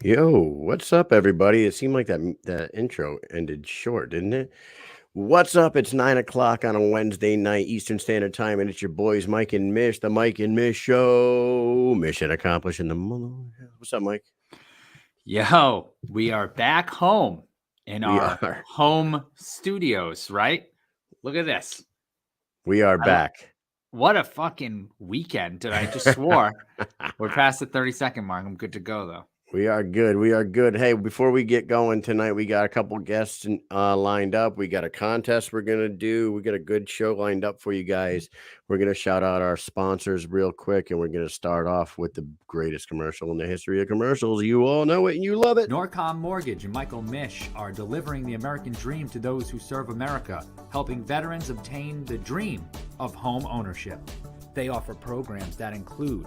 Yo, what's up, everybody? It seemed like that intro ended short, didn't it? What's up? It's 9 o'clock on a Wednesday night, Eastern Standard Time, and it's your boys, Mike and Mish, the Mike and Mish Show. Mission accomplished in the What's up, Mike? Yo, we are back home in We our are. home studios, right? Look at this. We are back. What a fucking weekend. I just swore. We're past the 30-second mark. I'm good to go, though. We are good. We are good. Hey, before we get going tonight, we got a couple guests lined up. We got a contest we're going to do. We got a good show lined up for you guys. We're going to shout out our sponsors real quick, and we're going to start off with the greatest commercial in the history of commercials. You all know it and you love it. Norcom Mortgage and Michael Mish are delivering the American dream to those who serve America, helping veterans obtain the dream of home ownership. They offer programs that include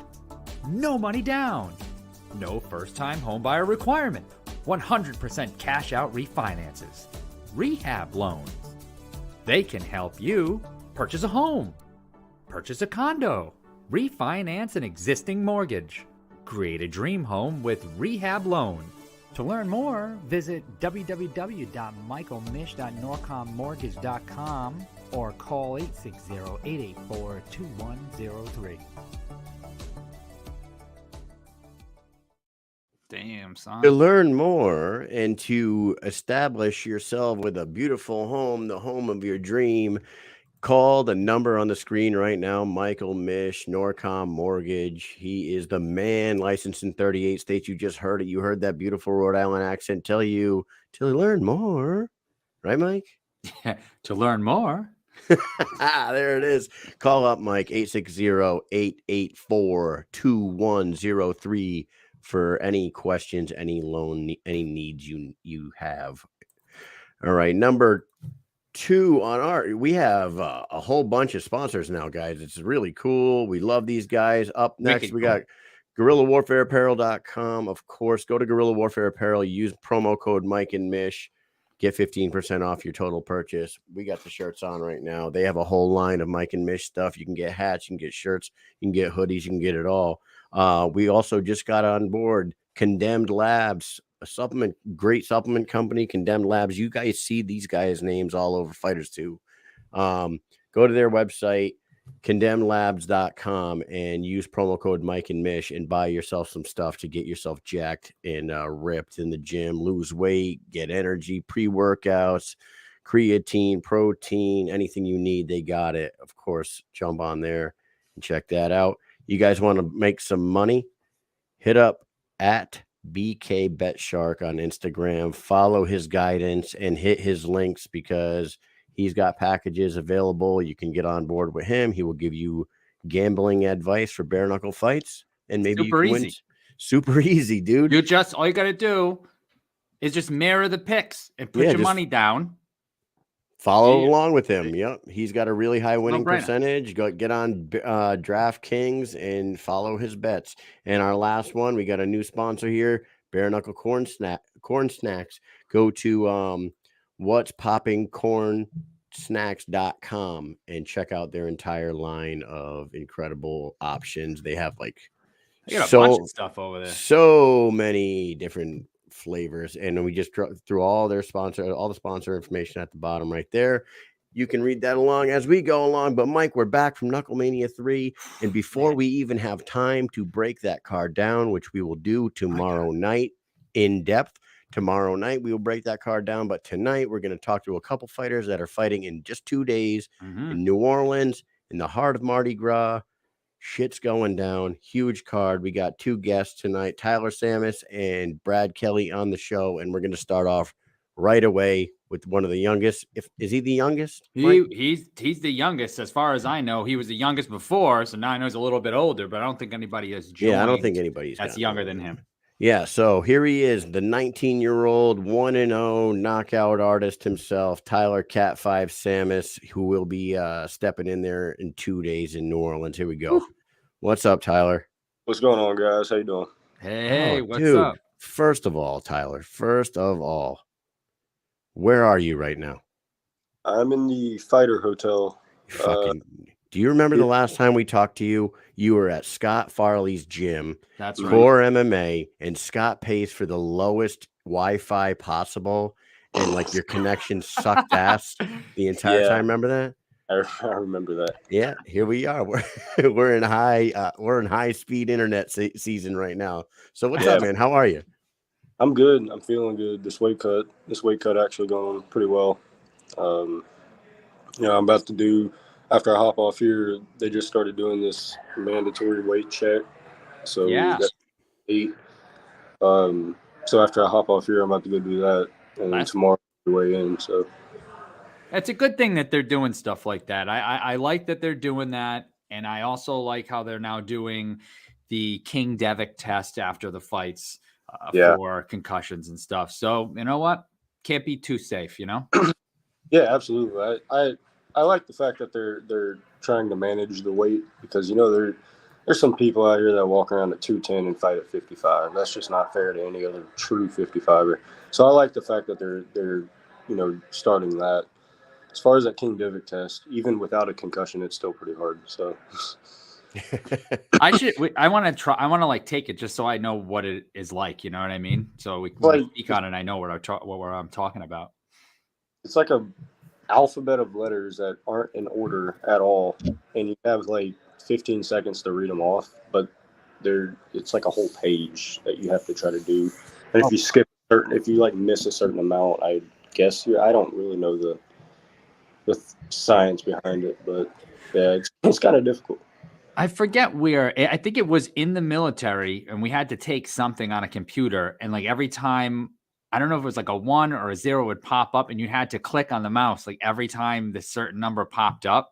no money down, no first-time homebuyer requirement, 100% cash-out refinances, rehab loans. They can help you purchase a home, purchase a condo, refinance an existing mortgage, create a dream home with rehab loan. To learn more, visit www.michaelmish.norcommortgage.com or call 860-884-2103. Damn, son. To learn more and to establish yourself with a beautiful home, the home of your dream, call the number on the screen right now. Michael Mish, Norcom Mortgage. He is the man, licensed in 38 states. You just heard it. You heard that beautiful Rhode Island accent tell you to learn more. Right, Mike? To learn more. There it is. Call up Mike, 860-884-2103 for any questions, any loan, any needs you have. All right, number 2 on we have a whole bunch of sponsors now, guys. It's really cool. We love these guys. Up next, we got GuerrillaWarfareApparel.com. Of course, go to Guerrilla Warfare Apparel. Use promo code Mike and Mish. Get 15% off your total purchase. We got the shirts on right now. They have a whole line of Mike and Mish stuff. You can get hats, you can get shirts, you can get hoodies, you can get it all. We also just got on board Condemned Labz, a great supplement company, Condemned Labz. You guys see these guys' names all over Fighters too. Go to their website, condemnedlabs.com, and use promo code Mike and Mish and buy yourself some stuff to get yourself jacked and ripped in the gym, lose weight, get energy, pre-workouts, creatine, protein, anything you need, they got it. Of course, jump on there and check that out. You guys want to make some money? Hit up at BKBetShark on Instagram. Follow his guidance and hit his links because he's got packages available. You can get on board with him. He will give you gambling advice for bare knuckle fights, and maybe super you can win. Super easy, dude. All you got to do is just mirror the picks and put your money down. Follow along with him. Yep. He's got a really high winning percentage. Get on DraftKings and follow his bets. And our last one, we got a new sponsor here, Bare Knuckle Corn Snacks. Go to What's Popping Corn Snacks.com and check out their entire line of incredible options. They have they got a bunch of stuff over there. So many different flavors, and we just threw all the sponsor information at the bottom right there. You can read that along as we go along. But Mike, we're back from Knucklemania 3, and before we even have time to break that card down, which we will do tomorrow night in depth. Tomorrow night we will break that card down, but tonight we're going to talk to a couple fighters that are fighting in just 2 days in New Orleans, in the heart of Mardi Gras. Shit's going down. Huge card. We got 2 guests tonight, Tyler Sammis and Brad Kelly on the show, and we're going to start off right away with one of the youngest. Is he the youngest? He's the youngest as far as I know. He was the youngest before, so now I know he's a little bit older, but I don't think anybody has joined. Yeah, I don't think anybody's that's younger than him. Yeah, so here he is, the 19-year-old 1-0 knockout artist himself, Tyler Cat 5 Sammis, who will be stepping in there in 2 days in New Orleans. Here we go. Woo. What's up, Tyler? What's going on, guys? How you doing? Hey, what's up? First of all, Tyler, where are you right now? I'm in the Fighter Hotel. Do you remember the last time we talked to you? You were at Scott Farley's gym. That's right. Core MMA, and Scott pays for the lowest Wi-Fi possible, and like your connection sucked ass the entire time. Remember that? I remember that. Yeah, here we are. We're in high speed internet season right now. So what's up, man? How are you? I'm good. I'm feeling good. This weight cut actually going pretty well. I'm about to do, after I hop off here, they just started doing this mandatory weight check. So that's 8. So after I hop off here, I'm about to go do that, and then tomorrow I'll weigh in. So it's a good thing that they're doing stuff like that. I like that they're doing that, and I also like how they're now doing the King Devic test after the fights for concussions and stuff. So you know what? Can't be too safe, you know? Yeah, absolutely. I like the fact that they're trying to manage the weight, because there's some people out here that walk around at 210 and fight at 55. That's just not fair to any other true 55er. So I like the fact that they're starting that. As far as that King Devic test, even without a concussion, it's still pretty hard. So I want to try. I want to like take it just so I know what it is like. You know what I mean? So we can speak on it. I know what I'm talking about. It's like a alphabet of letters that aren't in order at all, and you have like 15 seconds to read them off, but it's like a whole page that you have to try to do. And if you like miss a certain amount, I guess I don't really know the science behind it, but yeah, it's kind of difficult. I forget where. I think it was in the military, and we had to take something on a computer, and like every time, I don't know if it was like a 1 or a 0 would pop up, and you had to click on the mouse like every time the certain number popped up,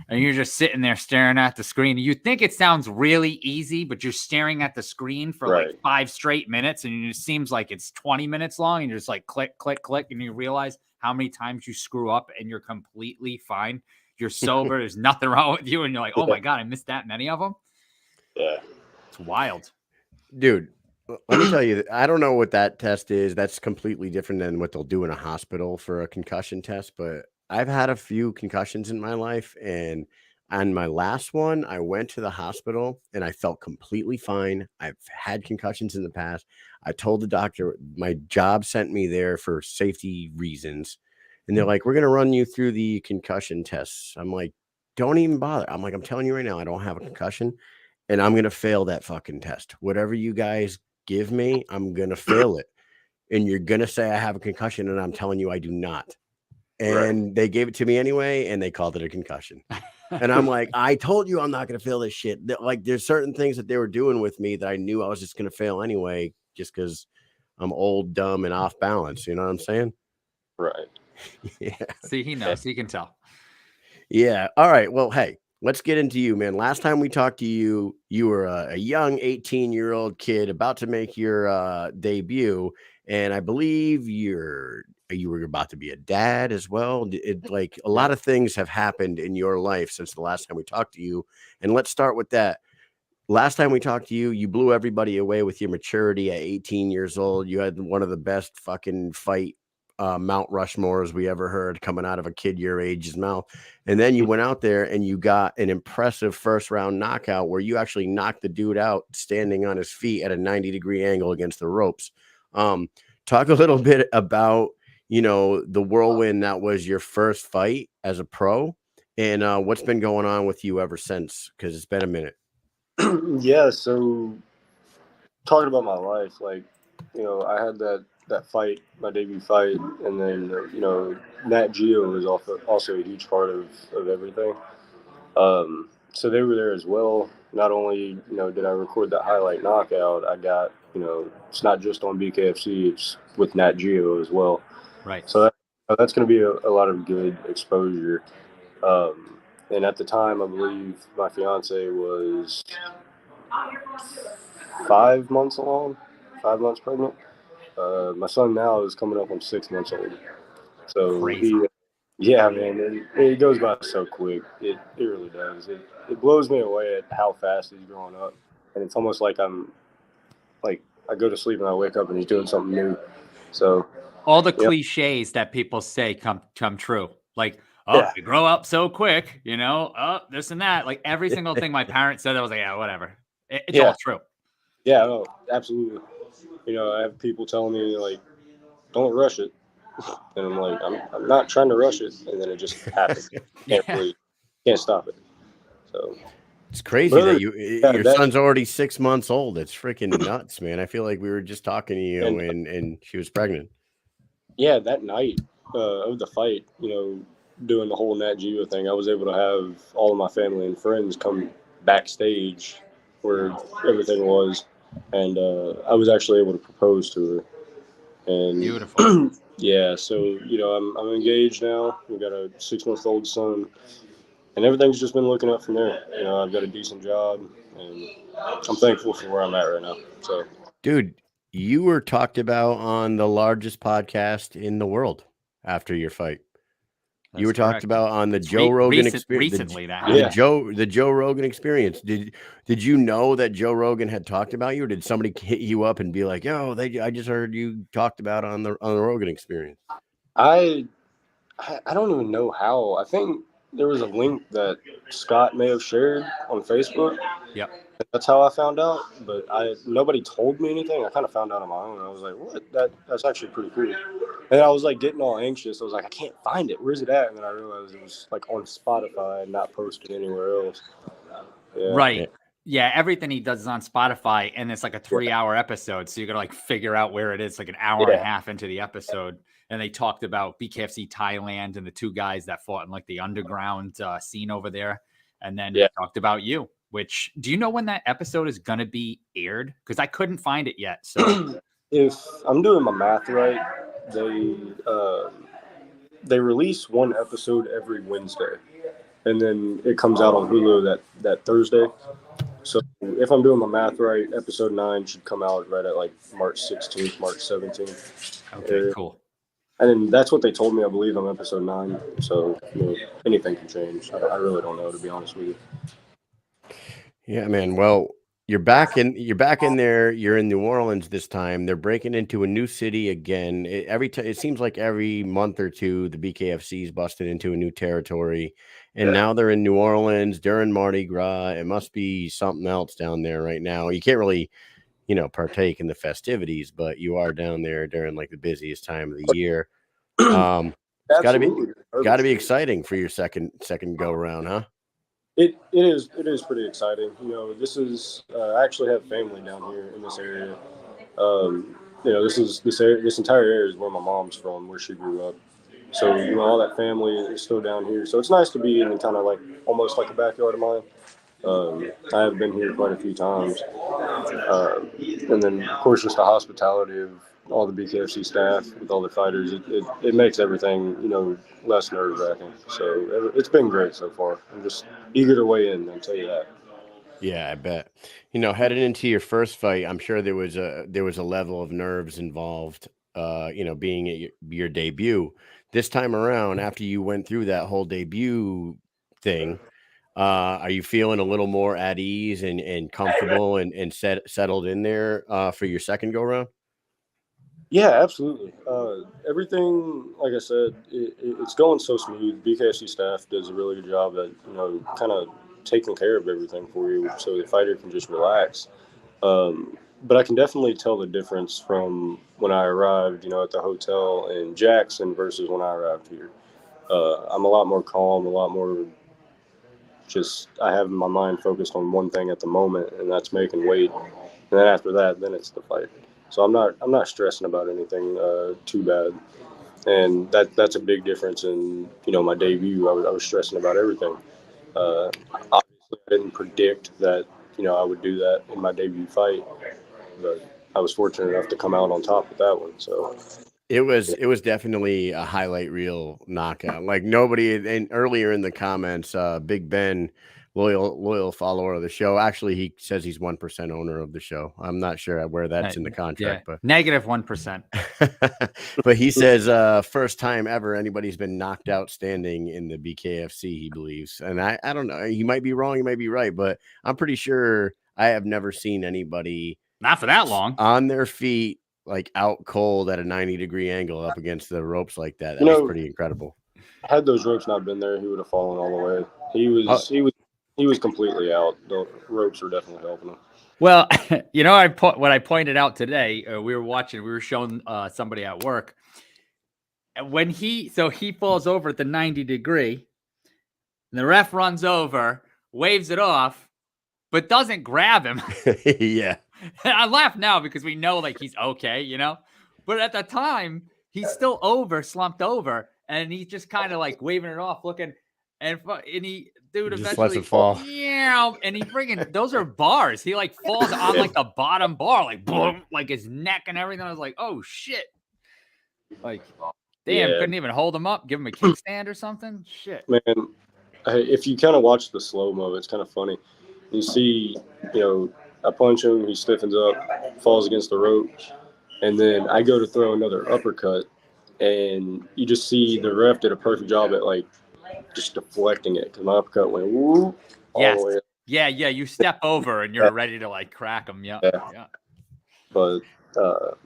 and you're just sitting there staring at the screen. You think it sounds really easy, but you're staring at the screen for like 5 straight minutes, and it seems like it's 20 minutes long, and you're just like click, click, click, and you realize how many times you screw up, and you're completely fine. You're sober. There's nothing wrong with you, and you're like, oh my God, I missed that many of them. Yeah, it's wild, dude. Let me tell you, I don't know what that test is. That's completely different than what they'll do in a hospital for a concussion test. But I've had a few concussions in my life, and on my last one, I went to the hospital and I felt completely fine. I've had concussions in the past. I told the doctor my job sent me there for safety reasons. And they're like, we're going to run you through the concussion tests. I'm like, don't even bother. I'm like, I'm telling you right now, I don't have a concussion, and I'm going to fail that fucking test. Whatever you guys give me, I'm going to fail it. And you're going to say I have a concussion, and I'm telling you I do not. And they gave it to me anyway, and they called it a concussion. And I'm like, I told you I'm not going to fail this shit. Like, there's certain things that they were doing with me that I knew I was just going to fail anyway, just because I'm old, dumb, and off balance. You know what I'm saying? Right. Yeah. See, he knows. He can tell. Yeah. All right. Well, hey, let's get into you, man. Last time we talked to you, you were a young 18-year-old kid about to make your debut, and I believe you were about to be a dad as well. Like a lot of things have happened in your life since the last time we talked to you, and let's start with that. Last time we talked to you, you blew everybody away with your maturity at 18 years old. You had one of the best fucking fight Mount Rushmores we ever heard coming out of a kid your age's mouth. And then you went out there and you got an impressive first round knockout where you actually knocked the dude out standing on his feet at a 90-degree angle against the ropes. Talk a little bit about, the whirlwind that was your first fight as a pro, and what's been going on with you ever since, because it's been a minute. Yeah, so talking about my life, like, I had that fight, my debut fight, and then, Nat Geo was also a huge part of everything. So they were there as well. Not only, did I record that highlight knockout, I got, it's not just on BKFC, it's with Nat Geo as well. Right. So that's going to be a lot of good exposure. And at the time, I believe my fiance was 5 months along, 5 months pregnant. My son now is coming up on 6 months old. So yeah, man, it goes by so quick. It really does. It blows me away at how fast he's growing up. And it's almost like I go to sleep and I wake up and he's doing something new. So all the cliches that people say come true. Like, oh, Yeah. you grow up so quick, you know, oh, this and that. Like every single thing my parents said, I was like, yeah, whatever. It's all true. Yeah, no, absolutely. You know, I have people telling me like, don't rush it. And I'm like, I'm not trying to rush it. And then it just happens. Can't stop it. So it's crazy that your that, son's already 6 months old. It's freaking nuts, man. I feel like we were just talking to you and she was pregnant. Yeah, that night of the fight, you know, doing the whole Nat Geo thing, I was able to have all of my family and friends come backstage where everything was. And I was actually able to propose to her. And beautiful. yeah, so you know, I'm engaged now. We got a 6-month-old son, and everything's just been looking up from there. You know, I've got a decent job, and I'm thankful for where I'm at right now. So, dude, you were talked about on the largest podcast in the world after your fight. You were talked about on the Joe Rogan experience. Recently, the Joe Rogan experience. Did you know that Joe Rogan had talked about you, or did somebody hit you up and be like, "Yo, I just heard you talked about on the Rogan experience"? I don't even know how. I think there was a link that Scott may have shared on Facebook. Yep. That's how I found out, but nobody told me anything. I kind of found out on my own. I was like, "What? That's actually pretty cool." And I was like getting all anxious. I was like, "I can't find it. Where's it at?" And then I realized it was like on Spotify and not posted anywhere else. Yeah. Right. Yeah, everything he does is on Spotify, and it's like a 3-hour episode. So you got to like figure out where it is, like an hour and a half into the episode. And they talked about BKFC Thailand and the two guys that fought in like the underground scene over there. And then they talked about you. Which, do you know when that episode is going to be aired? Because I couldn't find it yet. So if I'm doing my math right, they release one episode every Wednesday, and then it comes out on Hulu that Thursday. So if I'm doing my math right, episode 9 should come out right at like March 16th, March 17th. Okay, cool. And then that's what they told me, I believe, on episode 9. So you know, anything can change. I really don't know, to be honest with you. Yeah, man. Well, you're back in there. You're in New Orleans this time. They're breaking into a new city again. It seems like every month or two, the BKFC is busting into a new territory, and now they're in New Orleans during Mardi Gras. It must be something else down there right now. You can't really, partake in the festivities, but you are down there during like the busiest time of the year. It's got to be exciting for your second go around, huh? It is pretty exciting. You know, this is I actually have family down here in this area. You know, this entire area is where my mom's from, where she grew up. So you know, all that family is still down here. So it's nice to be in kind of like almost like a backyard of mine. I have been here quite a few times, and then of course just the hospitality of all the BKFC staff with all the fighters. It makes everything, you know, less nerve-wracking. So it's been great so far. I'm just eager to weigh in, I'll tell you that. Yeah, I bet. You know, heading into your first fight, I'm sure there was a level of nerves involved, being at your debut. This time around, after you went through that whole debut thing, are you feeling a little more at ease and comfortable and settled in there for your second go round? Yeah, absolutely. Everything, like I said, it's going so smooth. BKFC staff does a really good job at, you know, kind of taking care of everything for you so the fighter can just relax. But I can definitely tell the difference from when I arrived, you know, at the hotel in Jackson versus when I arrived here. I'm a lot more calm, a lot more I have my mind focused on one thing at the moment, and that's making weight. And then after that, then it's the fight. So I'm not stressing about anything too bad, and that's a big difference in, you know, my debut. I was stressing about everything. Obviously, I didn't predict that, you know, I would do that in my debut fight, but I was fortunate enough to come out on top with that one. So it was definitely a highlight reel knockout. Like nobody, and earlier in the comments, Big Ben, loyal follower of the show. Actually, he says he's 1% owner of the show. I'm not sure where that's in the contract, but negative 1%. But he says first time ever anybody's been knocked out standing in the BKFC, he believes. And I don't know. He might be wrong, he might be right, but I'm pretty sure I have never seen anybody not for that long on their feet, like out cold at a 90-degree angle up against the ropes like that. That was pretty incredible. Had those ropes not been there, he would have fallen all the way. He was completely out. The ropes were definitely helping him. Well, what I pointed out today, we were showing somebody at work. And when he falls over at the 90-degree, and the ref runs over, waves it off, but doesn't grab him. Yeah. I laugh now because we know like he's okay, but at the time he's still slumped over, and he's just kind of like waving it off, looking, and he Just eventually lets it fall. Yeah, and he friggin' those are bars. He like falls on like the bottom bar, like boom, like his neck and everything. I was like, oh shit, like damn, couldn't even hold him up, give him a kickstand or something. Shit, man. If you kind of watch the slow-mo, it's kind of funny. You see, I punch him, he stiffens up, falls against the rope, and then I go to throw another uppercut, and you just see the ref did a perfect job at like just deflecting it because my uppercut went woo all the way. Yeah. You step over and you're ready to like crack him. Yeah. But that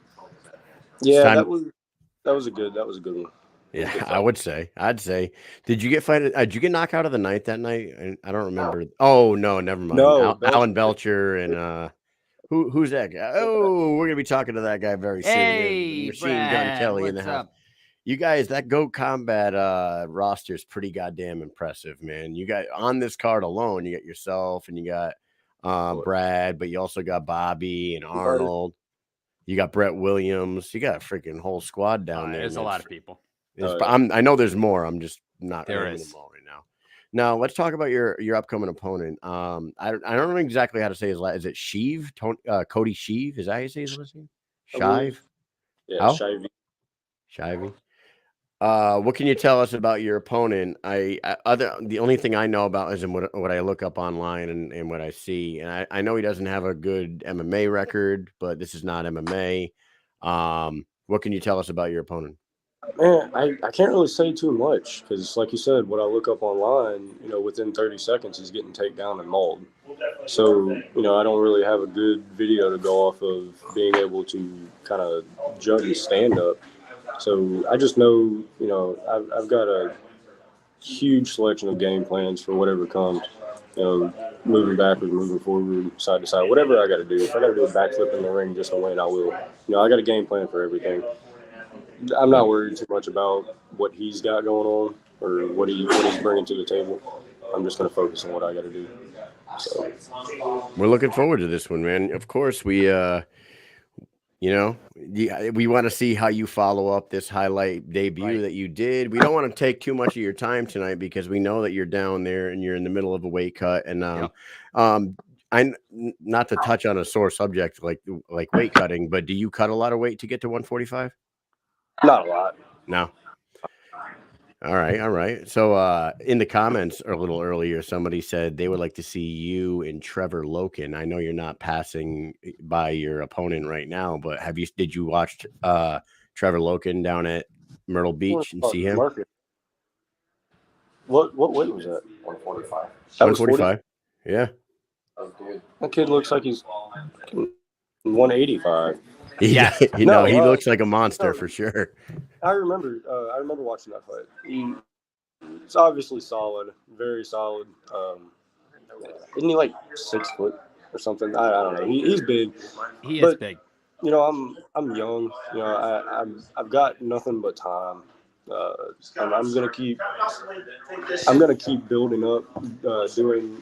was a good one. Yeah, I'd say. Did you get knocked out of the night that night? I don't remember. Oh no, never mind. No, Alan Belcher and who's that guy? Oh, we're gonna be talking to that guy very soon. Hey, Machine Gun Kelly in the house. Up? You guys, that Go Combat roster is pretty goddamn impressive, man. You got on this card alone, you got yourself and you got Brad, but you also got Bobby and Arnold. You got Brett Williams. You got a freaking whole squad down there. There's a lot of people. I know there's more. I'm just not naming them all right now. Now let's talk about your upcoming opponent. I don't know exactly how to say his last. Is it Schieve? Cody Schieve? Is that how you say his last name? Shive? Yeah, Shivey. What can you tell us about your opponent? The only thing I know about is what I look up online and what I see. And I know he doesn't have a good MMA record, but this is not MMA. What can you tell us about your opponent? Man, I can't really say too much because, like you said, what I look up online, within 30 seconds, he's getting taken down and mauled. So, I don't really have a good video to go off of being able to kind of judge his stand-up. So I just know, I've got a huge selection of game plans for whatever comes, moving backwards, moving forward, side to side, whatever I got to do. If I got to do a backflip in the ring just to win, I will. I got a game plan for everything. I'm not worried too much about what he's got going on or what he's bringing to the table. I'm just going to focus on what I got to do. So we're looking forward to this one, man. Of course, we want to see how you follow up this highlight debut that you did. We don't want to take too much of your time tonight because we know that you're down there and you're in the middle of a weight cut. And I not to touch on a sore subject like weight cutting, but do you cut a lot of weight to get to 145? Not a lot. No. All right. So in the comments a little earlier, somebody said they would like to see you and Trevor Loken. I know you're not passing by your opponent right now, but did you watch Trevor Loken down at Myrtle Beach and see him? What weight was that? 145. 145. Yeah. Oh, dude. That kid looks like he's 185. Yeah, he looks like a monster for sure. I remember watching that fight. He's obviously solid, very solid. Isn't he like 6 foot or something? I don't know. He's big. He is big. I'm young. I've got nothing but time. I'm gonna keep building up, doing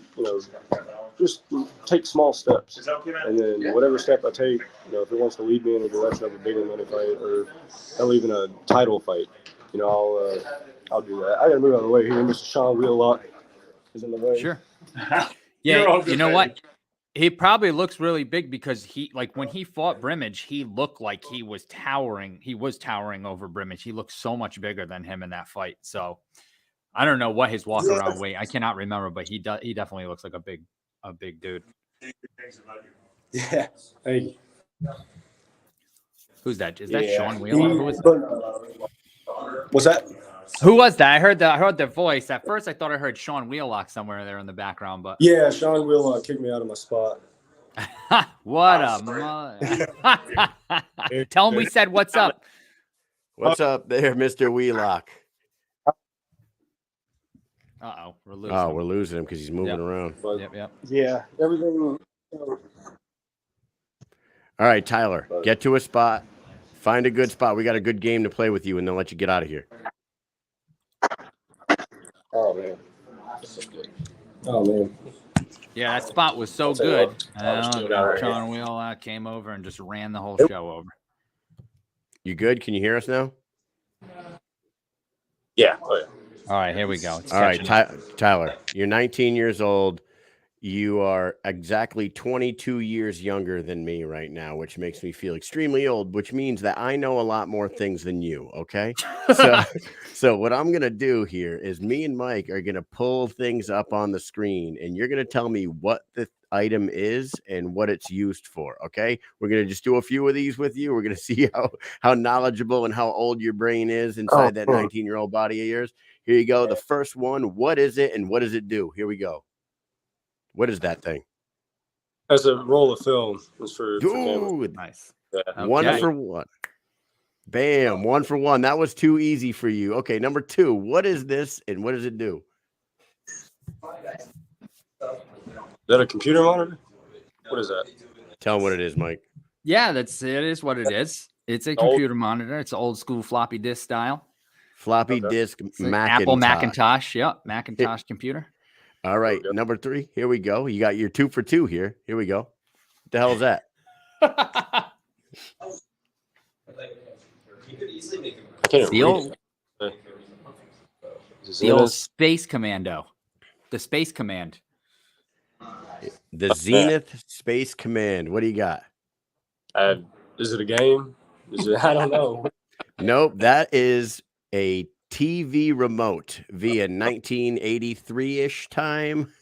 just take small steps, and then whatever step I take, if it wants to lead me in the direction of a bigger money fight or even a title fight, I'll do that. I gotta move out of the way here. Mr. Sean Wheelock is in the way. Sure. Yeah, you know what? He probably looks really big because when he fought Brimage, he looked like he was towering. He was towering over Brimage. He looked so much bigger than him in that fight. So I don't know what his walk around weight. I cannot remember, but he definitely looks like a big dude. Yeah. Hey. Who's that? Is that Sean Wheeler? Who is What's that? Who was that? I heard the voice. At first I thought I heard Sean Wheelock somewhere there in the background, but yeah, Sean Wheelock kicked me out of my spot. What a Tell him we said what's up. What's up there, Mr. Wheelock? Uh-oh, we're losing Oh, him. we're losing him because he's moving around. But Yep. yeah, everything. All right, Tyler, get to a spot. Find a good spot. We got a good game to play with you, and then let you get out of here. Oh man. Oh man. Yeah, that spot was so I'll tell you good. what, I'll just do it out right Sean Wheel came over and just ran the whole show over. You good? Can you hear us now? Yeah. Oh yeah. All right, here we go. It's All right, catching up. Tyler, you're 19 years old. You are exactly 22 years younger than me right now, which makes me feel extremely old, which means that I know a lot more things than you. Okay. So what I'm going to do here is me and Mike are going to pull things up on the screen, and you're going to tell me what the item is and what it's used for. Okay. We're going to just do a few of these with you. We're going to see how knowledgeable and how old your brain is inside that 19-year-old body of yours. Here you go. The first one. What is it and what does it do? Here we go. What is that thing? That's a roll of film. It's for Ooh, Nice. Yeah. Okay. 1 for 1. Bam, 1 for 1. That was too easy for you. Okay, number 2. What is this and what does it do? Is that a computer monitor? What is that? Tell them what it is, Mike. Yeah, it is what it is. It's a computer monitor. It's old school floppy disk style. Floppy disk Macintosh. Apple Macintosh. Yep, Macintosh computer. All right, number 3. Here we go. You got your 2 for 2 here. Here we go. What the hell is that? The old Space Commando. The Space Command. The Zenith Space Command. What do you got? Is it a game? I don't know. Nope, that is a TV remote via 1983-ish time.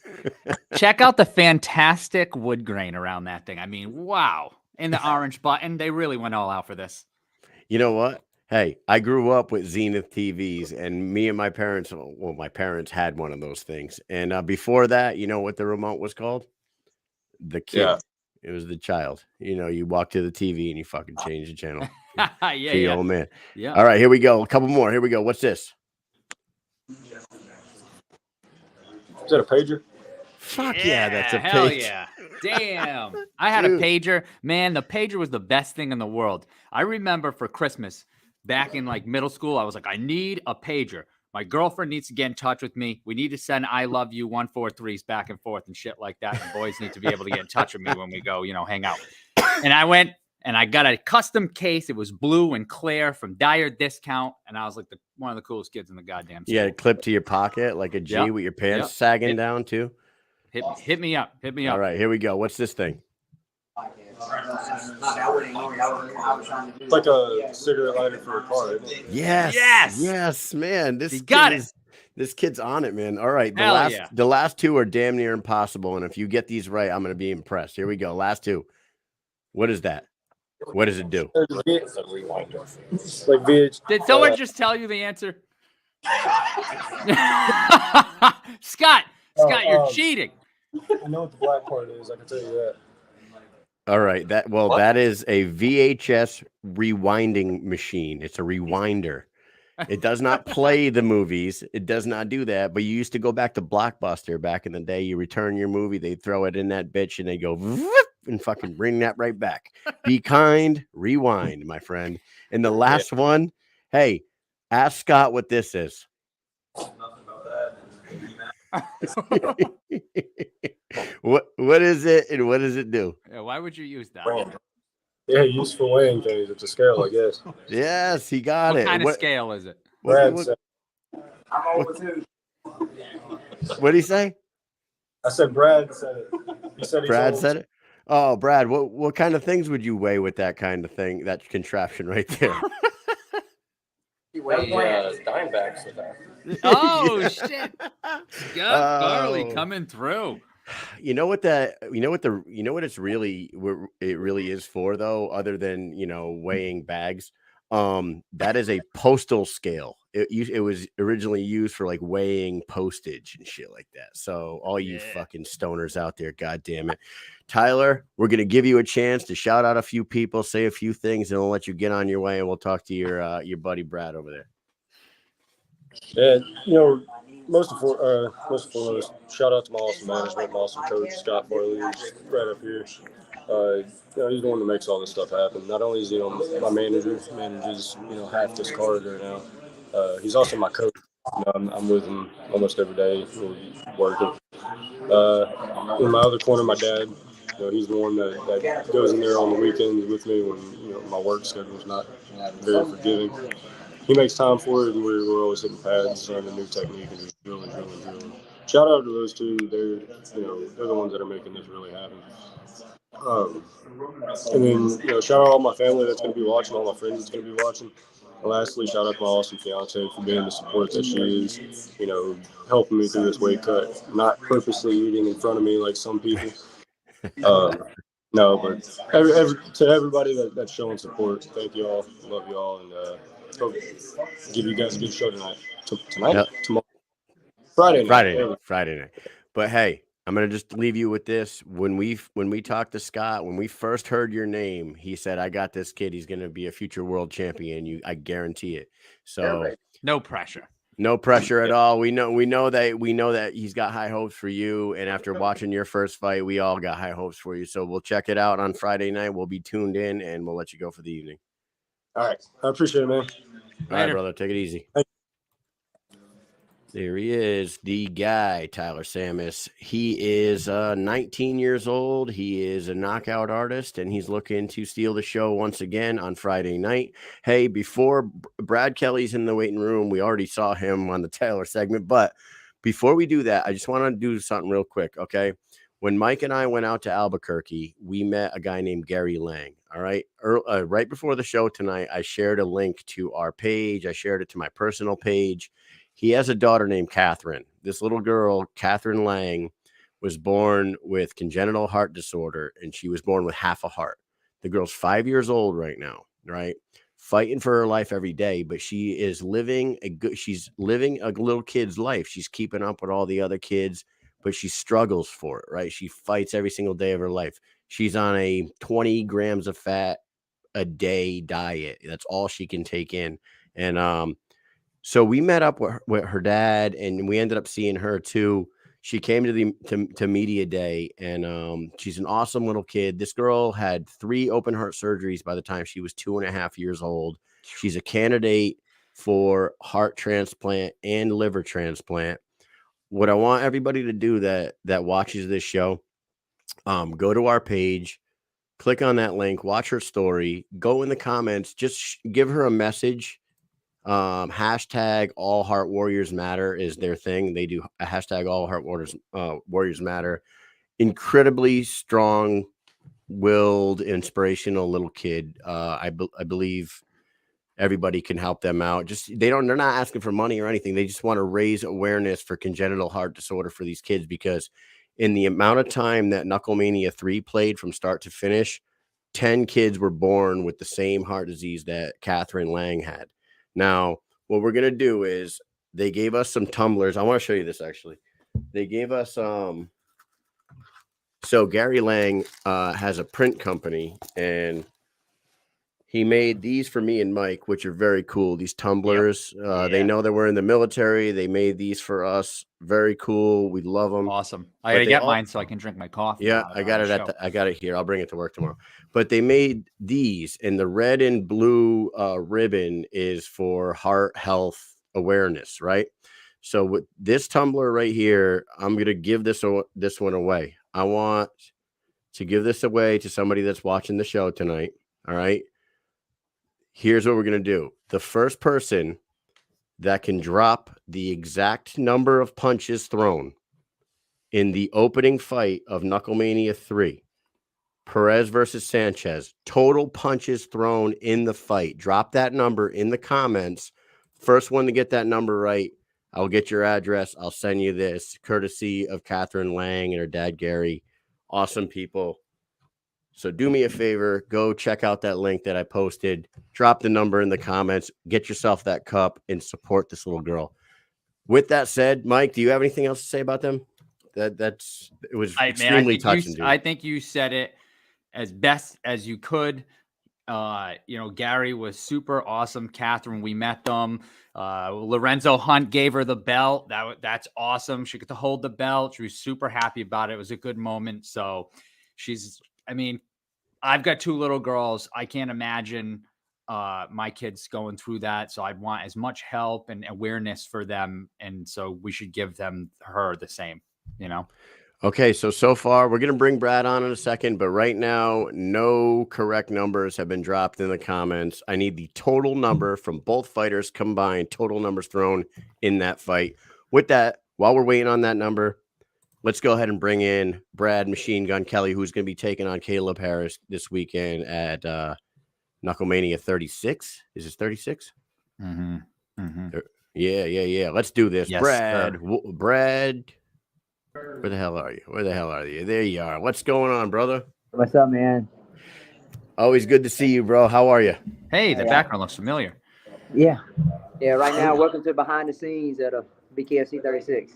Check out the fantastic wood grain around that thing. I mean, wow. And the orange button. They really went all out for this. You know what? Hey, I grew up with Zenith TVs, and me and my parents, well, my parents had one of those things. And before that, you know what the remote was called? The kid. Yeah. It was the child. You know, you walk to the TV and you fucking change the channel. Yeah. Old man. Yeah. All right, here we go. A couple more. Here we go. What's this? Is that a pager? Fuck yeah, that's a hell pager. yeah. Damn. I had a pager. Man, the pager was the best thing in the world. I remember for Christmas back in like middle school, I was like, I need a pager. My girlfriend needs to get in touch with me. We need to send I love you 143s back and forth and shit like that. And boys need to be able to get in touch with me when we go, hang out. And I went and I got a custom case. It was blue and clear from Dire Discount. And I was like one of the coolest kids in the goddamn school. You had it clipped to your pocket like a G with your pants sagging down too. Hit me up. Hit me up. All right, here we go. What's this thing? It's like a cigarette lighter for a car, isn't it? Yes, man. This kid's on it, man. All right, the last 2 are damn near impossible, and if you get these right, I'm gonna be impressed. Here we go. Last 2. What is that? What does it do? It's like VH. Did someone just tell you the answer? Scott, you're cheating. I know what the black part is. I can tell you that. All right. That is a VHS rewinding machine. It's a rewinder. It does not play the movies. It does not do that. But you used to go back to Blockbuster back in the day. You return your movie, they throw it in that bitch, and they go and fucking bring that right back. Be kind, rewind, my friend. And the last one, hey, ask Scott what this is. What is it and what does it do? Yeah, why would you use that? Yeah, useful weighing things. It's a scale, I guess. Yes, he got it. What kind of scale is it? Brad said. What did he say? I said Brad said it. He said Brad said it? Oh, Brad, what kind of things would you weigh with that kind of thing, that contraption right there? He weighs Dimebacks with that. Oh shit! Garley coming through. You know what it's really is for though, other than weighing bags. That is a postal scale. It was originally used for like weighing postage and shit like that. So all you fucking stoners out there, god damn it. Tyler, we're gonna give you a chance to shout out a few people, say a few things, and we'll let you get on your way, and we'll talk to your buddy Brad over there. Yeah, most of foremost, shout out to my awesome management, my awesome coach, Scott Farley, who's right up here. He's the one that makes all this stuff happen. Not only is he my manager, manages half this card right now. He's also my coach. I'm with him almost every day, working. In my other corner, my dad. He's the one that goes in there on the weekends with me when my work schedule is not very forgiving. He makes time for it, and we're always hitting pads, learning a new technique, and just drilling. Shout out to those two. They're the ones that are making this really happen. And then shout out all my family that's going to be watching, all my friends that's going to be watching. And lastly, shout out to my awesome fiance for being the support that she is. Helping me through this weight cut, not purposely eating in front of me like some people. No, but to everybody that's showing support, thank you all, love you all, and hope give you guys a good show tonight. Tomorrow, Friday night. But hey, I'm gonna just leave you with this. When we talked to Scott, when we first heard your name, he said, "I got this kid. He's gonna be a future world champion. I guarantee it." So no pressure. No pressure at all. We know that he's got high hopes for you. And after watching your first fight, we all got high hopes for you. So we'll check it out on Friday night. We'll be tuned in and we'll let you go for the evening. All right. I appreciate it, man. All right, brother. Take it easy. There he is, the guy, Tyler Sammis. He is 19 years old. He is a knockout artist, and he's looking to steal the show once again on Friday night. Hey, before Brad Kelly's in the waiting room, we already saw him on the Tyler segment. But before we do that, I just want to do something real quick, okay? When Mike and I went out to Albuquerque, we met a guy named Gary Lang, all right? Right before the show tonight, I shared a link to our page. I shared it to my personal page. He has a daughter named Catherine. This little girl, Catherine Lang, was born with congenital heart disorder, and she was born with half a heart. The girl's 5 years old right now, right? Fighting for her life every day, but she is she's living a little kid's life. She's keeping up with all the other kids, but she struggles for it, right? She fights every single day of her life. She's on a 20 grams of fat a day diet. That's all she can take in. And, so we met up with her dad, and we ended up seeing her too. She came to media day, and she's an awesome little kid. This girl had 3 open heart surgeries by the time she was 2.5 years old. She's a candidate for heart transplant and liver transplant. What I want everybody to do that watches this show, go to our page, click on that link, watch her story, go in the comments, just give her a message. Hashtag All Heart Warriors Matter is their thing. They do a hashtag All Heart Warriors Matter. Incredibly strong-willed, inspirational little kid. I believe everybody can help them out. They're not asking for money or anything. They just want to raise awareness for congenital heart disorder for these kids, because in the amount of time that Knucklemania 3 played from start to finish, 10 kids were born with the same heart disease that Catherine Lang had. Now, what we're going to do is they gave us some tumblers. I want to show you this, actually. They gave us so Gary Lang has a print company, and he made these for me and Mike, which are very cool. These tumblers. Yep. They know that we're in the military. They made these for us. Very cool. We love them. Awesome. I gotta get mine so I can drink my coffee. Yeah, I got it I got it here. I'll bring it to work tomorrow. But they made these, and the red and blue ribbon is for heart health awareness, right? So with this tumbler right here, I'm gonna give this one away. I want to give this away to somebody that's watching the show tonight. All right. Here's what we're gonna do. The first person that can drop the exact number of punches thrown in the opening fight of Knucklemania 3, Perez versus Sanchez, total punches thrown in the fight. Drop that number in the comments. First one to get that number right, I'll get your address. I'll send you this, courtesy of Catherine Lang and her dad, Gary. Awesome people. So do me a favor, go check out that link that I posted. Drop the number in the comments. Get yourself that cup and support this little girl. With that said, Mike, do you have anything else to say about them? It was extremely touching. I think you said it as best as you could. Gary was super awesome. Catherine, we met them. Lorenzo Hunt gave her the belt. That's awesome. She got to hold the belt. She was super happy about it. It was a good moment. So I've got 2 little girls. I can't imagine my kids going through that. So I'd want as much help and awareness for them. And so we should give her the same, Okay, so far we're going to bring Brad on in a second, but right now no correct numbers have been dropped in the comments. I need the total number from both fighters combined, total numbers thrown in that fight. With that, while we're waiting on that number, let's go ahead and bring in Brad Machine Gun Kelly, who's going to be taking on Kaleb Harris this weekend at Knucklemania 36. Is this 36? Mm-hmm. Mm-hmm. Yeah. Let's do this. Yes, Brad, Brad. Where the hell are you? There you are. What's going on, brother? What's up, man? Always good to see you, bro. How are you? Hey, the background looks familiar. Yeah. Right now, welcome to behind the scenes at a BKFC 36.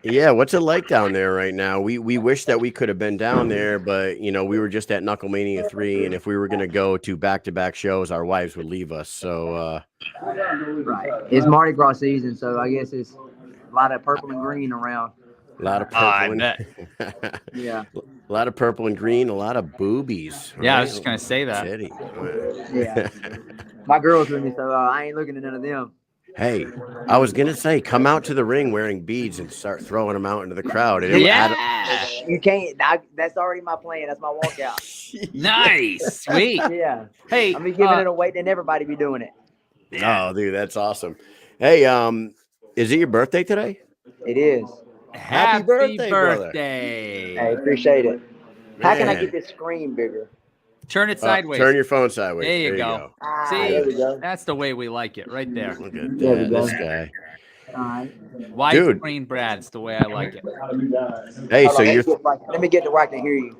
Yeah, what's it like down there right now? We wish that we could have been down there, but we were just at Knucklemania 3, and if we were going to go to back-to-back shows, our wives would leave us. So right. It's Mardi Gras season, so I guess it's a lot of purple and green around. A lot of purple yeah. A lot of purple and green, a lot of boobies. Yeah, right? I was just gonna say that. Yeah. My girl's with me, so I ain't looking at none of them. Hey, I was gonna say, come out to the ring wearing beads and start throwing them out into the crowd. You can't. That's already my plan. That's my walkout. Nice, sweet. Yeah. Hey, I'm giving it away, then everybody be doing it. Oh, dude, that's awesome. Hey, is it your birthday today? It is. Happy birthday. Hey, appreciate it. How can I get this screen bigger? Turn it sideways. Turn your phone sideways. There you go. See, there we go. That's the way we like it, right there. Look at There we go. this guy. All right. Widescreen, Brad. It's the way I like it. Hey, Hold so on, let me get to where I can hear you.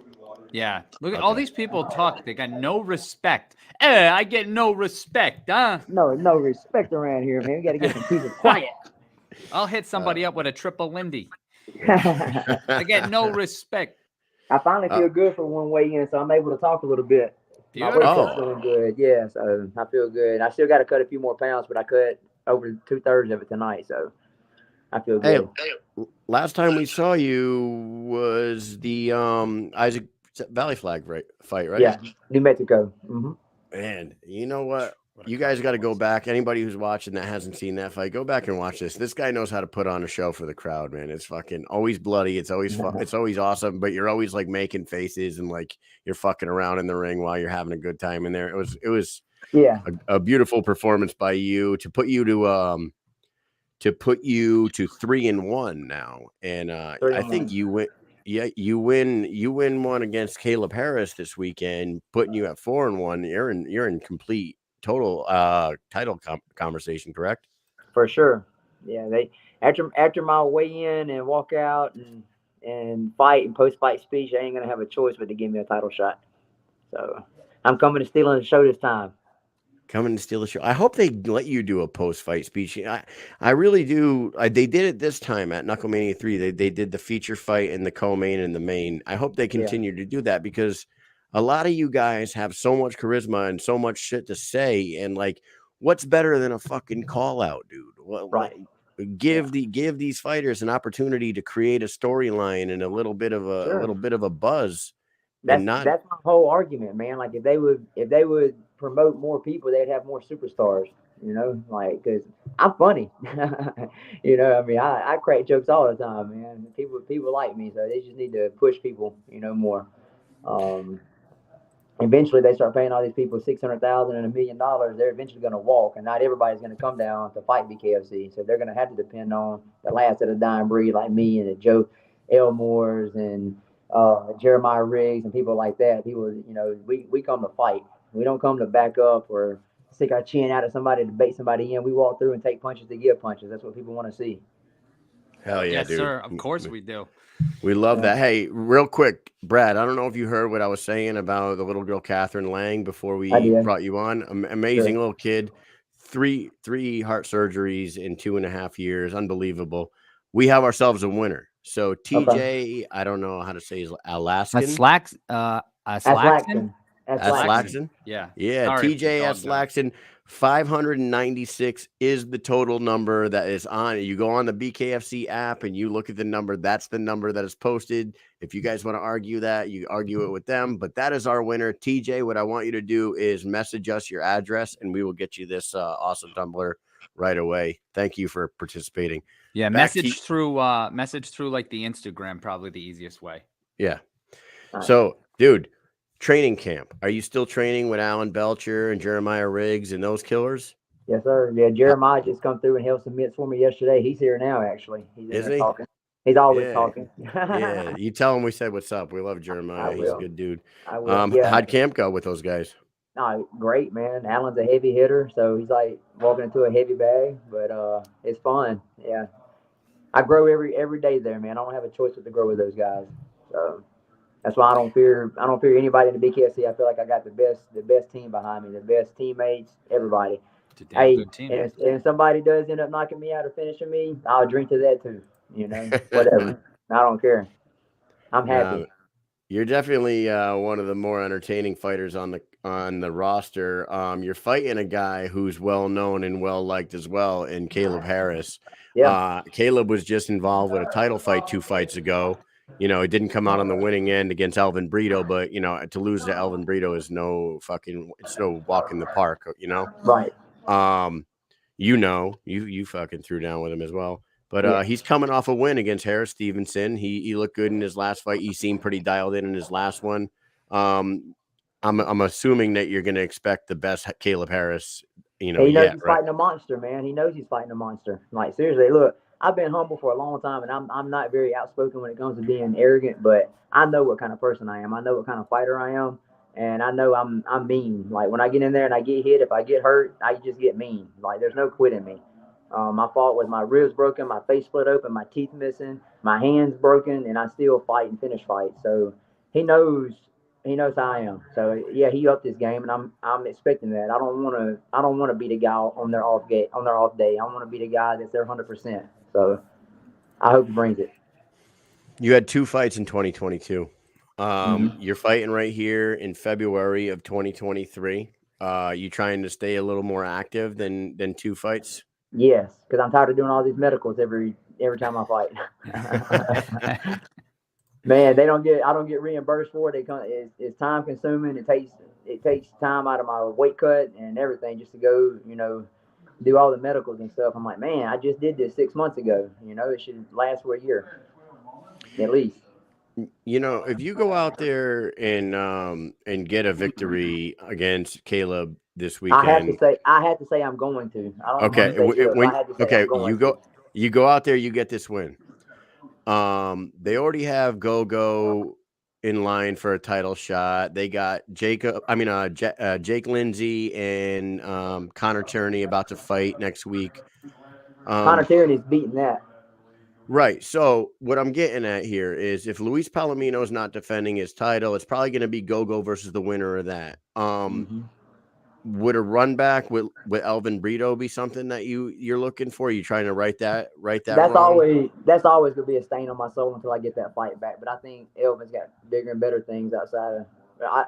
Yeah. Look at all these people talk. They got no respect. I get no respect, huh? No respect around here, man. We got to get some people quiet. I'll hit somebody up with a triple Lindy. I get no respect. I finally feel good for one way in, so I'm able to talk a little bit. My workout's feeling good. Yeah, so I feel good. I still got to cut a few more pounds, but I cut over 2/3 of it tonight, so I feel good. Hey, last time we saw you was the Isaac Valley Flag fight, right? Yeah, New Mexico. Mm-hmm. Man, you know what? You guys got to go back. Anybody who's watching that hasn't seen that fight, go back and watch this. This guy knows how to put on a show for the crowd, man. It's fucking always bloody. It's always fun. It's always awesome, but you're always like making faces and like you're fucking around in the ring while you're having a good time in there. It was a beautiful performance by you to put you to 3-1 now. And I think you went. Yeah, you win one against Kaleb Harris this weekend, putting you at 4-1. You're in complete total title conversation, correct? For sure. Yeah, they after my weigh in and walk out and fight and post fight speech, I ain't gonna have a choice but to give me a title shot. So I'm coming to steal the show this time. Coming to steal the show. I hope they let you do a post-fight speech. I really do. They did it this time at Knucklemania 3. They did the feature fight and the co-main and the main. I hope they continue to do that because a lot of you guys have so much charisma and so much shit to say. And like, what's better than a fucking call out, dude? Right. Give these fighters an opportunity to create a storyline and a little bit of a buzz. That's my whole argument, man. Like if they would promote more people, they'd have more superstars. You know, like because I'm funny. You know, I mean, I crack jokes all the time, man. People like me, so they just need to push people, more. Eventually, they start paying all these people $600,000 and $1 million. They're eventually going to walk, and not everybody's going to come down to fight BKFC. So they're going to have to depend on the last of the dying breed, like me and the Joe Elmores and Jeremiah Riggs and people like that. People, we come to fight. We don't come to back up or stick our chin out at somebody to bait somebody in. We walk through and take punches to give punches. That's what people want to see. Hell yeah, yes, dude. Sir. Of course we do. We love that. Hey, real quick, Brad, I don't know if you heard what I was saying about the little girl, Catherine Lang, before we brought you on. Amazing little kid. Three heart surgeries in 2.5 years. Unbelievable. We have ourselves a winner. So TJ, I don't know how to say his Alaskan. Slaxton. That's Laxton. Yeah. Yeah, Sorry if the TJ dog S. died. Laxton, 596 is the total number that is on it. You go on the BKFC app and you look at the number. That's the number that is posted. If you guys want to argue that, you argue it with them. But that is our winner. TJ, what I want you to do is message us your address, and we will get you this awesome tumbler right away. Thank you for participating. Yeah, Back message through like the Instagram, probably the easiest way. Yeah. Right. So, dude, training camp. Are you still training with Alan Belcher and Jeremiah Riggs and those killers? Yes, sir. Yeah, Jeremiah just come through and held some mitts for me yesterday. He's here now, actually. He's in Is there he? talking. He's always Yeah. talking. Yeah. You tell him we said what's up. We love Jeremiah. I He's a will. good dude. I will. Yeah. How'd camp go with those guys? No, great, man. Alan's a heavy hitter, so he's like walking into a heavy bag, but it's fun. Yeah. I grow every day there, man. I don't have a choice but to grow with those guys. So that's why I don't fear anybody in the BKFC. I feel like I got the best team behind me, the best teammates, everybody. It's a damn Hey, good team. and if somebody does end up knocking me out or finishing me, I'll drink to that too. You know, whatever. I don't care. I'm happy. You're definitely one of the more entertaining fighters on the roster. You're fighting a guy who's well known and well liked as well, in Kaleb Harris. Yeah. Kaleb was just involved with a title fight 2 fights ago. You know, it didn't come out on the winning end against Elvin Brito, but you know, to lose to Elvin Brito is it's no walk in the park. You know, Right. you fucking threw down with him as well. But he's coming off a win against Harris Stevenson. He looked good in his last fight. He seemed pretty dialed in his last one. I'm assuming that you're going to expect the best Kaleb Harris. You know, he knows he's fighting a monster, man. He knows he's fighting a monster. Like, seriously, look, I've been humble for a long time, and I'm not very outspoken when it comes to being arrogant, but I know what kind of person I am. I know what kind of fighter I am, and I know I'm mean. Like, when I get in there and I get hit, if I get hurt, I just get mean. Like, there's no quit in me. My fault was my ribs broken, my face split open, my teeth missing, my hands broken, and I still fight and finish fights. So he knows how I am. So yeah, he upped his game, and I'm expecting that. I don't want to be the guy on their off day. I want to be the guy that's there 100%. So I hope he brings it. You had 2 fights in 2022. You're fighting right here in February of 2023. You trying to stay a little more active than 2 fights? Yes, because I'm tired of doing all these medicals every time I fight. Man, I don't get reimbursed for it. It's time consuming. It takes time out of my weight cut and everything just to go, you know, do all the medicals and stuff. I'm like, man, I just did this 6 months ago. You know, it should last for a year, at least. You know, if you go out there and get a victory against Kaleb this weekend, I had to say I'm going to. I don't you go out there, you get this win. They already have Go in line for a title shot. They got Jake Lindsay and Connor Tierney about to fight next week. Connor Tierney's beating that. Right. So what I'm getting at here is if Luis Palomino is not defending his title, it's probably going to be Go versus the winner of that. Would a run back with Elvin Brito be something that you're looking for? Are you trying to right that? That's always gonna be a stain on my soul until I get that fight back. But I think Elvin's got bigger and better things outside of.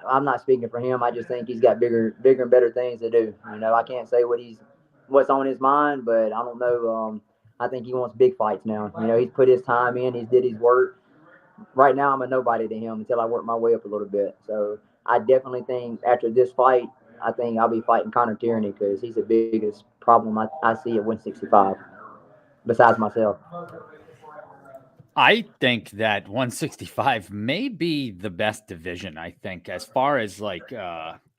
I'm not speaking for him. I just think he's got bigger and better things to do. You know, I can't say what's on his mind, but I don't know. I think he wants big fights now. You know, he's put his time in. He's did his work. Right now, I'm a nobody to him until I work my way up a little bit. So I definitely think after this fight, I think I'll be fighting Connor Tierney because he's the biggest problem I see at 165, besides myself. I think that 165 may be the best division, I think, as far as like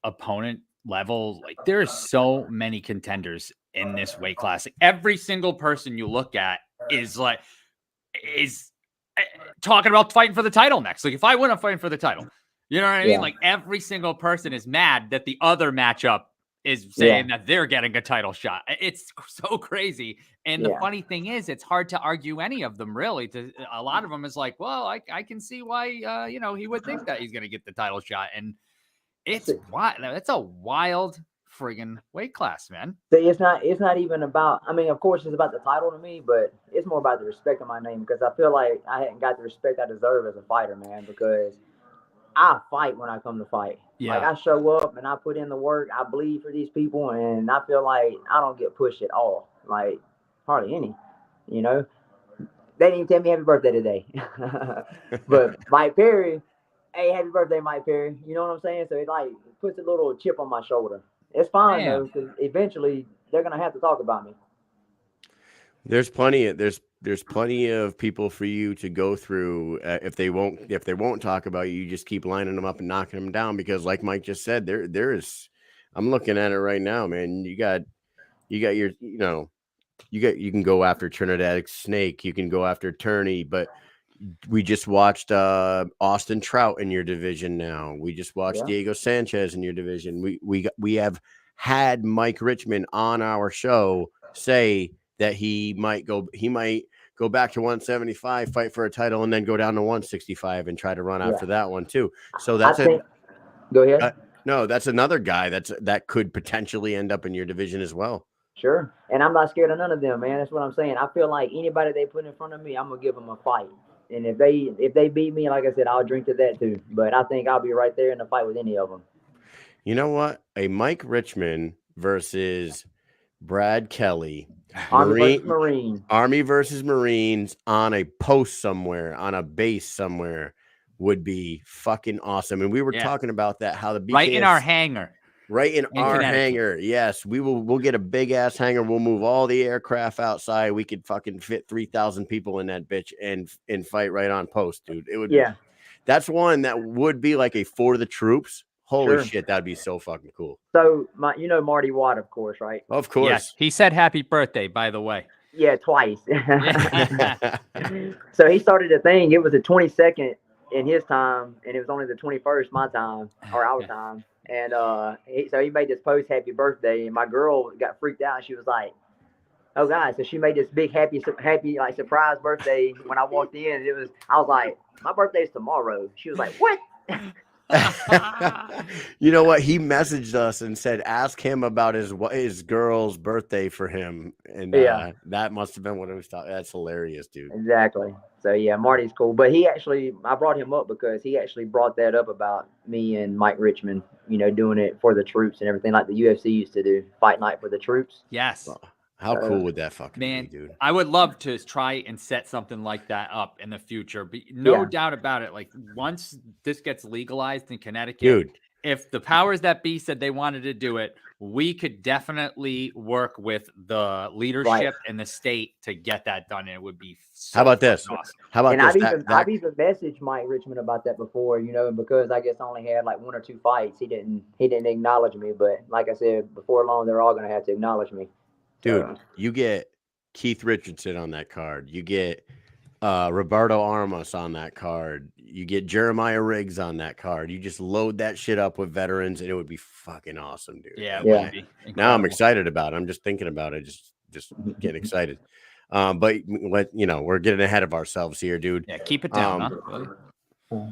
opponent level. Like, there's so many contenders in this weight class. Like, every single person you look at is talking about fighting for the title next. Like, if I win, I'm fighting for the title. You know what I mean? Like, every single person is mad that the other matchup is saying that they're getting a title shot. It's so crazy. And the funny thing is, it's hard to argue any of them, really. A lot of them is like, well, I can see why, he would think that he's going to get the title shot. And it's wild. That's a wild friggin' weight class, man. See, it's not even about, I mean, of course it's about the title to me, but it's more about the respect of my name, because I feel like I hadn't got the respect I deserve as a fighter, man, because I fight when I come to fight. Yeah. Like I show up and I put in the work. I bleed for these people, and I feel like I don't get pushed at all. Like hardly any. You know, they didn't even tell me happy birthday today. But Mike Perry, hey, happy birthday, Mike Perry. You know what I'm saying? So it like puts a little chip on my shoulder. It's fine though, because eventually they're gonna have to talk about me. There's plenty of people for you to go through. If they won't talk about you, you just keep lining them up and knocking them down, because like Mike just said, there is, I'm looking at it right now, man. You got your, you can go after Trinidad Snake, you can go after Turney, but we just watched Austin Trout in your division now. We just watched Diego Sanchez in your division. We have had Mike Richmond on our show say that he might go back to 175, fight for a title, and then go down to 165 and try to run after that one too. So that's go ahead. No, that's another guy that could potentially end up in your division as well. Sure. And I'm not scared of none of them, man. That's what I'm saying. I feel like anybody they put in front of me, I'm gonna give them a fight. And if they beat me, like I said, I'll drink to that too. But I think I'll be right there in the fight with any of them. You know what? A Mike Richmond versus Brad Kelly. Army versus Marines on a post somewhere, on a base somewhere, would be fucking awesome. And we were talking about that, how the BKFC, right in our hangar. Right in our hangar. Yes, we'll get a big ass hangar. We'll move all the aircraft outside. We could fucking fit 3,000 people in that bitch and fight right on post, dude. It would be, that's one that would be like a for the troops. Holy shit, that'd be so fucking cool. So Marty Watt, of course, right? Of course. Yes, he said happy birthday, by the way. Yeah, twice. So he started a thing. It was the 22nd in his time, and it was only the 21st my time or our time. And so he made this post happy birthday, and my girl got freaked out. She was like, "Oh God!" So she made this big happy like surprise birthday. When I walked in, I was like, "My birthday's tomorrow." She was like, "What?" You know what? He messaged us and said, ask him about his girl's birthday for him. And that must have been what it was talking. That's hilarious, dude. Exactly. So yeah, Marty's cool. But I brought him up because he actually brought that up about me and Mike Richmond, doing it for the troops and everything like the UFC used to do. Fight night for the troops. Yes. Well, how cool would that fucking be, dude? I would love to try and set something like that up in the future. But no doubt about it. Like once this gets legalized in Connecticut, dude, if the powers that be said they wanted to do it, we could definitely work with the leadership in the state to get that done. And it would be so How about this? awesome. How about and this? I've even messaged Mike Richmond about that before, because I guess I only had like 1 or 2 fights. He didn't acknowledge me, but like I said, before long, they're all going to have to acknowledge me. Dude, you get Keith Richardson on that card. You get Roberto Armas on that card. You get Jeremiah Riggs on that card. You just load that shit up with veterans, and it would be fucking awesome, dude. Yeah, it would be now I'm excited about it. I'm just thinking about it. Just getting excited. But we're getting ahead of ourselves here, dude. Yeah, keep it down, huh?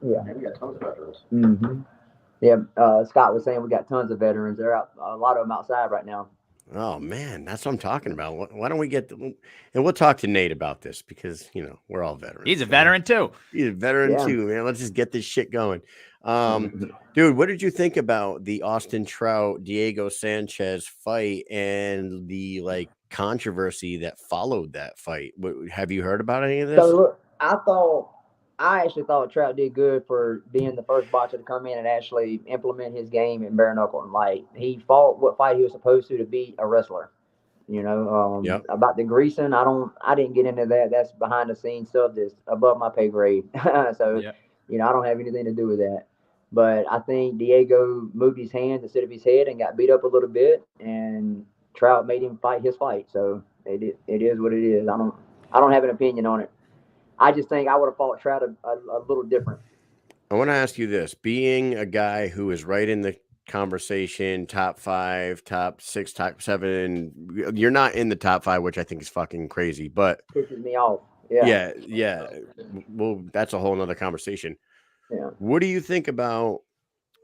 Yeah, we got tons of veterans. Mm-hmm. Yeah, Scott was saying we got tons of veterans. They're out, a lot of them outside right now. Oh man, that's what I'm talking about. Why don't we and we'll talk to Nate about this, because we're all veterans. He's a veteran too. He's a veteran too, man. Let's just get this shit going. Dude, what did you think about the Austin Trout Diego Sanchez fight and the controversy that followed that fight? Have you heard about any of this? So look, I actually thought Trout did good for being the first boxer to come in and actually implement his game in Bareknuckle. And he fought what fight he was supposed to beat a wrestler. About the greasing, I didn't get into that. That's behind the scenes stuff that's above my pay grade. So I don't have anything to do with that. But I think Diego moved his hands instead of his head and got beat up a little bit, and Trout made him fight his fight. So it is what it is. I don't have an opinion on it. I just think I would have fought Trout a little different. I want to ask you this. Being a guy who is right in the conversation, top 5, top 6, top 7, you're not in the top 5, which I think is fucking crazy, but pisses me off. Yeah. Well, that's a whole nother conversation. Yeah. What do you think about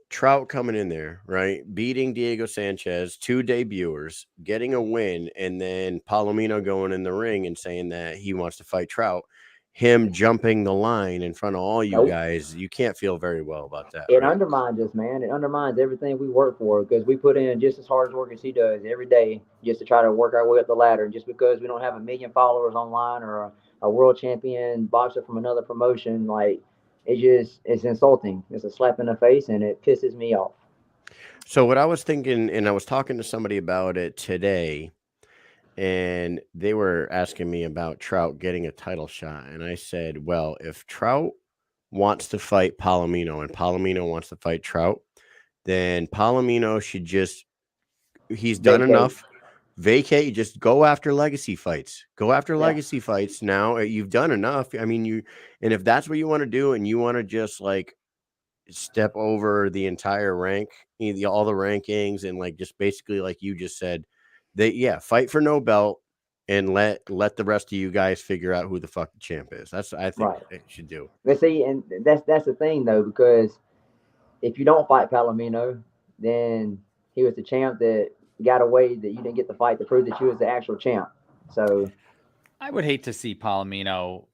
Trout coming in there, right? Beating Diego Sanchez, 2 debuters, getting a win, and then Palomino going in the ring and saying that he wants to fight Trout. him jumping the line in front of all you Nope. guys, you can't feel very well about that. It right? undermines us, man. It undermines everything we work for because we put in just as hard as work as he does every day just to try to work our way up the ladder. And just because we don't have 1 million followers online or a world champion boxer from another promotion, like it's insulting. It's a slap in the face, and it pisses me off. So what I was thinking, and I was talking to somebody about it today, and they were asking me about Trout getting a title shot. And I said, well, if Trout wants to fight Palomino and Palomino wants to fight Trout, then Palomino should he's done enough. Vacate, just go after legacy fights. Go after legacy fights. Now you've done enough. I mean, and if that's what you want to do and you want to just like step over the entire all the rankings and like just basically like you just said, fight for no belt and let the rest of you guys figure out who the fuck the champ is. That's what I think they should do. But see, and that's the thing though, because if you don't fight Palomino, then he was the champ that got away that you didn't get the fight to prove that you was the actual champ. So I would hate to see Palomino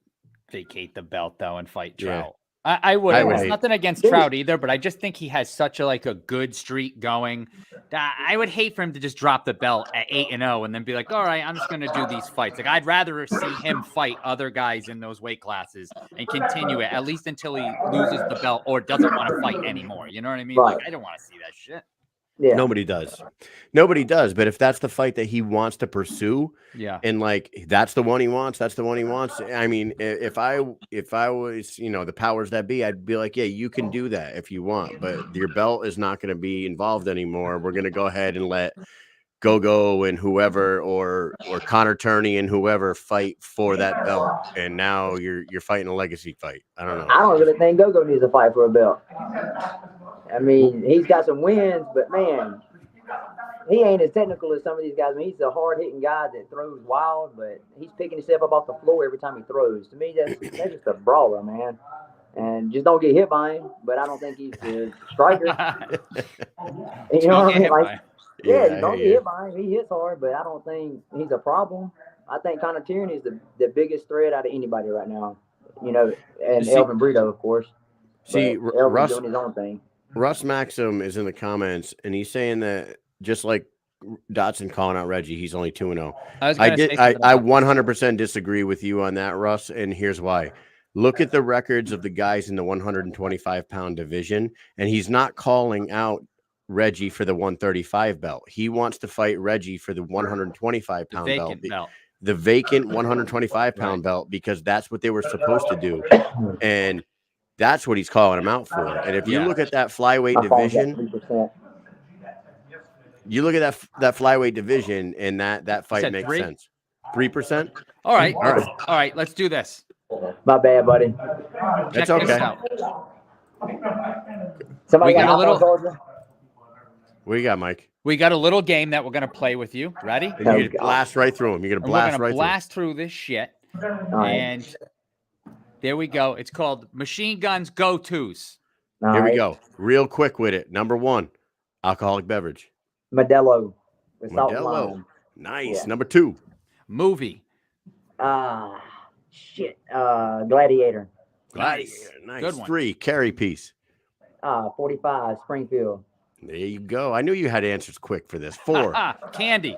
vacate the belt though and fight Trout. I would. It's nothing against Trout either, but I just think he has such a good streak going. I would hate for him to just drop the belt at 8-0 and then be like, all right, I'm just going to do these fights. Like I'd rather see him fight other guys in those weight classes and continue it at least until he loses the belt or doesn't want to fight anymore. You know what I mean? Right. Like I don't want to see that shit. Yeah. Nobody does. But if that's the fight that he wants to pursue, and like that's the one he wants, I mean, if I was, the powers that be, I'd be like, yeah, you can do that if you want, but your belt is not going to be involved anymore. We're going to go ahead and let Gogo and whoever or Connor Turney and whoever fight for that belt. And now you're fighting a legacy fight. I don't know. I don't really think Gogo needs to fight for a belt. I mean, he's got some wins, but man, he ain't as technical as some of these guys. I mean, he's a hard-hitting guy that throws wild, but he's picking himself up off the floor every time he throws. To me, that's just a brawler, man. And just don't get hit by him. But I don't think he's a striker. You know what I mean? Like, don't get hit by him. He hits hard, but I don't think he's a problem. I think Connor Tierney is the biggest threat out of anybody right now. And Elvin Brito, of course. See, Elvin's doing his own thing. Russ Maxim is in the comments, and he's saying that just like Dotson calling out Reggie, he's only 2-0. I 100% disagree with you on that, Russ, and here's why. Look at the records of the guys in the 125-pound division, and he's not calling out Reggie for the 135 belt. He wants to fight Reggie for the 125-pound belt. The vacant 125-pound belt, because that's what they were supposed to do. And that's what he's calling him out for. And if you look at that flyweight division, that flyweight division, and that fight makes sense. 3%. All right. Let's do this. My bad, buddy. That's okay. Somebody got a little. What you got, Mike? We got a little game that we're gonna play with you. Ready? And you're gonna blast right through them. You're gonna blast through this shit. And there we go. It's called Machine Guns Go-Tos. Here we go. Real quick with it. Number 1, alcoholic beverage. Modelo. Nice. Yeah. Number 2. Movie. Gladiator. Nice. Good one. 3, carry piece. 45, Springfield. There you go. I knew you had answers quick for this. 4. Candy.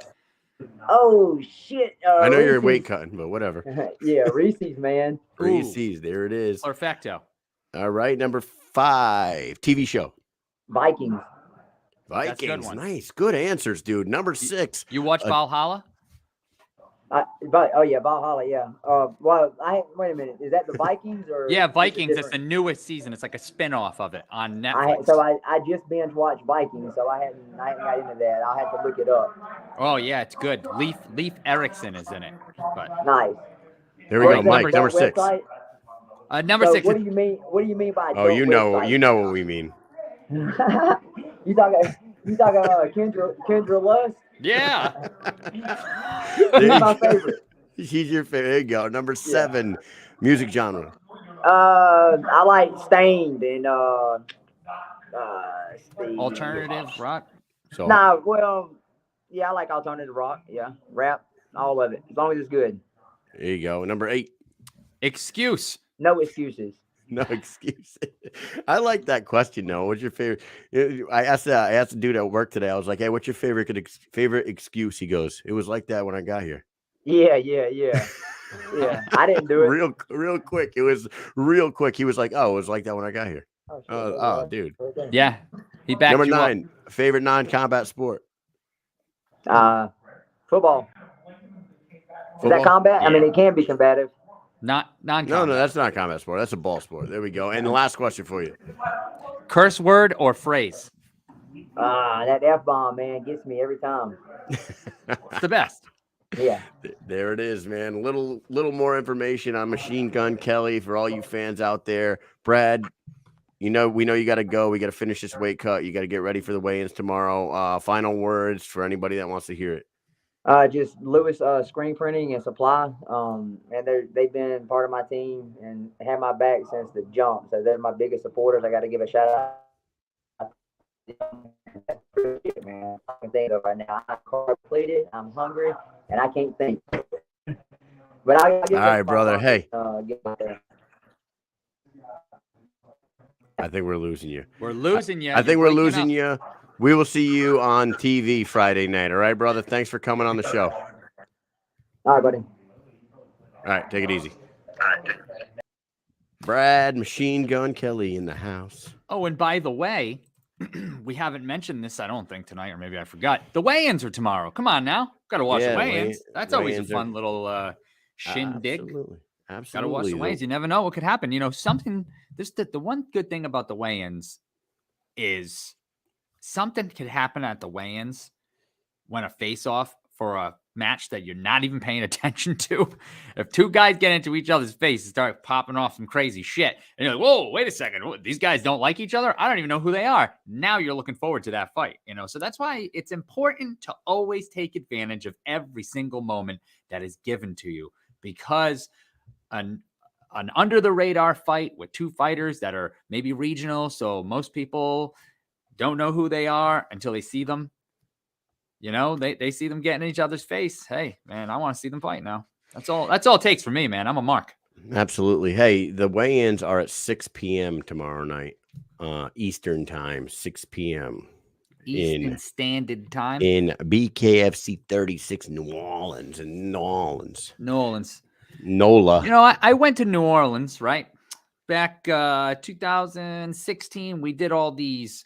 Oh, shit. I know you're weight cutting, but whatever. Yeah, Reese's, man. Reese's. There it is. Perfecto. All right. Number 5, TV show. Vikings. Nice. Good answers, dude. Number 6. You watch Valhalla? Valhalla, yeah. Wait a minute. Is that the Vikings or? Yeah, Vikings. It's the newest season. It's like a spinoff of it on Netflix. I just binge watched Vikings, so I hadn't got into that. I'll have to look it up. Oh yeah, it's good. Leif Erikson is in it. But nice. There we go, Mike. Number 6. Number 6. What do you mean? What do you mean by? Oh, you know what we mean. You talking Kendra Lust? Yeah. He's my favorite. He's your favorite. There you go. Number 7, music genre. I like Stained and alternative rock. I like alternative rock. Yeah, rap, all of it, as long as it's good. There you go. Number 8. Excuse. No excuses. No excuse. I like that question though. What's your favorite? I asked the dude at work today. I was like, "Hey, what's your favorite excuse?" He goes, "It was like that when I got here." Yeah. I didn't do it. Real quick. It was real quick. He was like, "Oh, it was like that when I got here." Oh, Dude. Yeah. He backed Number you 9, favorite non-combat sport. Football. Is Football? that combat? Yeah. I mean, it can be combative. Not non-combat. No, that's not a combat sport. That's a ball sport. There we go. And the last question for you. Curse word or phrase? That F-bomb, man, gets me every time. It's the best. Yeah. There it is, man. Little more information on Machine Gun Kelly for all you fans out there. Brad, we know you got to go. We got to finish this weight cut. You got to get ready for the weigh-ins tomorrow. Final words for anybody that wants to hear it. Just Lewis Screen Printing and Supply. And they've been part of my team and had my back since the jump. So they're my biggest supporters. I got to give a shout out. Man, I can think of right now. I'm completed. I'm hungry, and I can't think. But all right, brother. Hey. I think we're losing you. We're losing you. I think we're losing you. We will see you on TV Friday night. All right, brother. Thanks for coming on the show. All right, buddy. All right, take it easy. Brad Machine Gun Kelly in the house. Oh, and by the way, we haven't mentioned this, I don't think, tonight, or maybe I forgot. The weigh-ins are tomorrow. Come on now. Got to watch the weigh-ins. That's always a fun little shindig. Absolutely. Got to watch the weigh-ins. You never know what could happen. You know, the one good thing about the weigh-ins is something could happen at the weigh-ins when a face-off for a match that you're not even paying attention to. If two guys get into each other's face and start popping off some crazy shit, and you're like, whoa, wait a second, these guys don't like each other? I don't even know who they are. Now you're looking forward to that fight, you know? So that's why it's important to always take advantage of every single moment that is given to you, because an under-the-radar fight with two fighters that are maybe regional, so most people don't know who they are until they see them. You know, they see them getting in each other's face. Hey, man, I want to see them fight now. That's all it takes for me, man. I'm a mark. Absolutely. Hey, the weigh-ins are at 6 p.m. tomorrow night, Eastern time, 6 p.m. Eastern Standard Time. In BKFC 36, New Orleans. NOLA. You know, I went to New Orleans, right? Back 2016, we did all these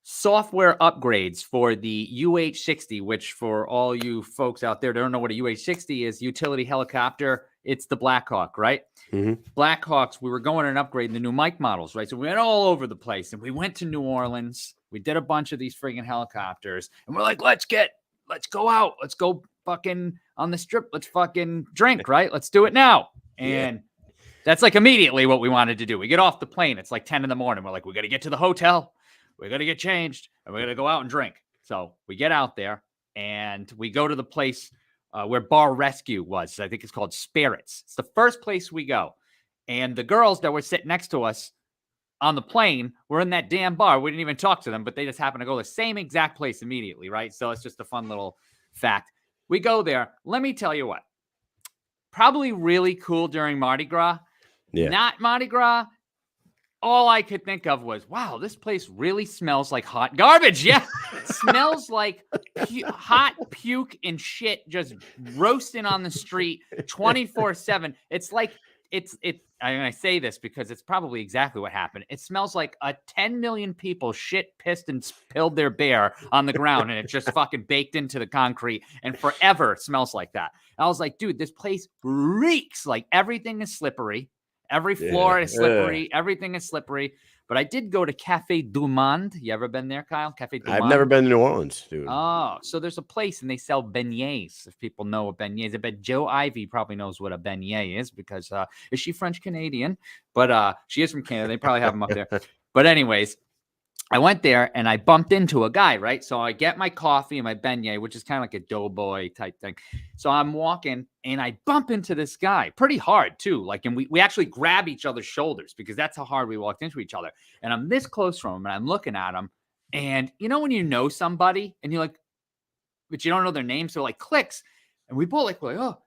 software upgrades for the UH-60, which for all you folks out there that don't know what a UH-60 is, utility helicopter. It's the Black Hawk, right? Mm-hmm. Black Hawks, we were going and upgrading the new Mike models, right? So we went all over the place, and we went to New Orleans. We did a bunch of these friggin' helicopters, and we're like, let's go out. Let's go fucking on the strip. Let's fucking drink, right? Let's do it now. And that's like immediately what we wanted to do. We get off the plane. It's like 10 in the morning. We're like, we got to get to the hotel. We got to get changed, and we're going to go out and drink. So we get out there, and we go to the place where Bar Rescue was. I think it's called Spirits. It's the first place we go. And the girls that were sitting next to us on the plane were in that damn bar. We didn't even talk to them, but they just happened to go to the same exact place immediately, right? So it's just a fun little fact. We go there. Let me tell you what. Probably really cool during Mardi Gras. Yeah. Not Mardi Gras. All I could think of was, wow, this place really smells like hot garbage. Yeah. It smells like hot puke and shit just roasting on the street 24/7. It's like, I say this because it's probably exactly what happened. It smells like 10 million people shit, pissed, and spilled their beer on the ground, and it just fucking baked into the concrete and forever smells like that. And I was like, dude, this place reeks. Like everything is slippery. Every floor is slippery. Everything is slippery. But I did go to Cafe Du Monde. You ever been there, Kyle? Cafe Du Monde? I've never been to New Orleans, dude. Oh, so there's a place and they sell beignets. If people know what beignets, I bet Joe Ivy probably knows what a beignet is because is she French Canadian? But she is from Canada. They probably have them up there. But anyways, I went there and I bumped into a guy, right? So I get my coffee and my beignet, which is kind of like a doughboy type thing. So I'm walking and I bump into this guy pretty hard too. Like, and we actually grab each other's shoulders because that's how hard we walked into each other. And I'm this close from him and I'm looking at him. And you know, when you know somebody and you're like, but you don't know their name. So it like clicks. And we both like, oh,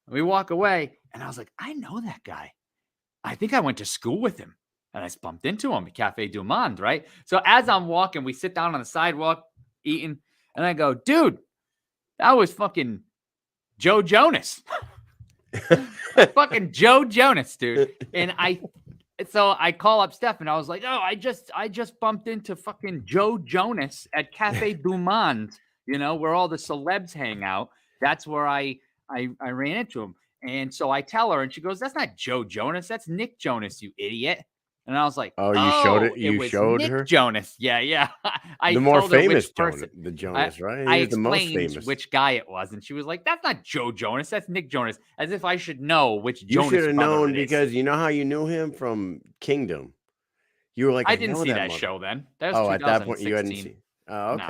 We walk away, and I was like, I know that guy. I think I went to school with him. And I bumped into him at Cafe Du Monde, right? So as I'm walking, we sit down on the sidewalk eating, and I go, dude, that was fucking Joe Jonas. Fucking Joe Jonas, dude. And so I call up Steph, and I was like, oh, I just bumped into fucking Joe Jonas at Cafe Du Monde, where all the celebs hang out. That's where I ran into him. And so I tell her, and she goes, that's not Joe Jonas. That's Nick Jonas, you idiot. And I was like, oh, you showed it. You showed Nick her Jonas. Yeah. the more told her famous which person. the Jonas, right? I He's the most explained famous. which guy it was, and she was like, "That's not Joe Jonas. That's Nick Jonas." As if I should know which You Jonas. should have known it is. because you know how you knew him from Kingdom. You were like, I didn't see that show then. That was 2016. At that point you hadn't seen. Oh, okay.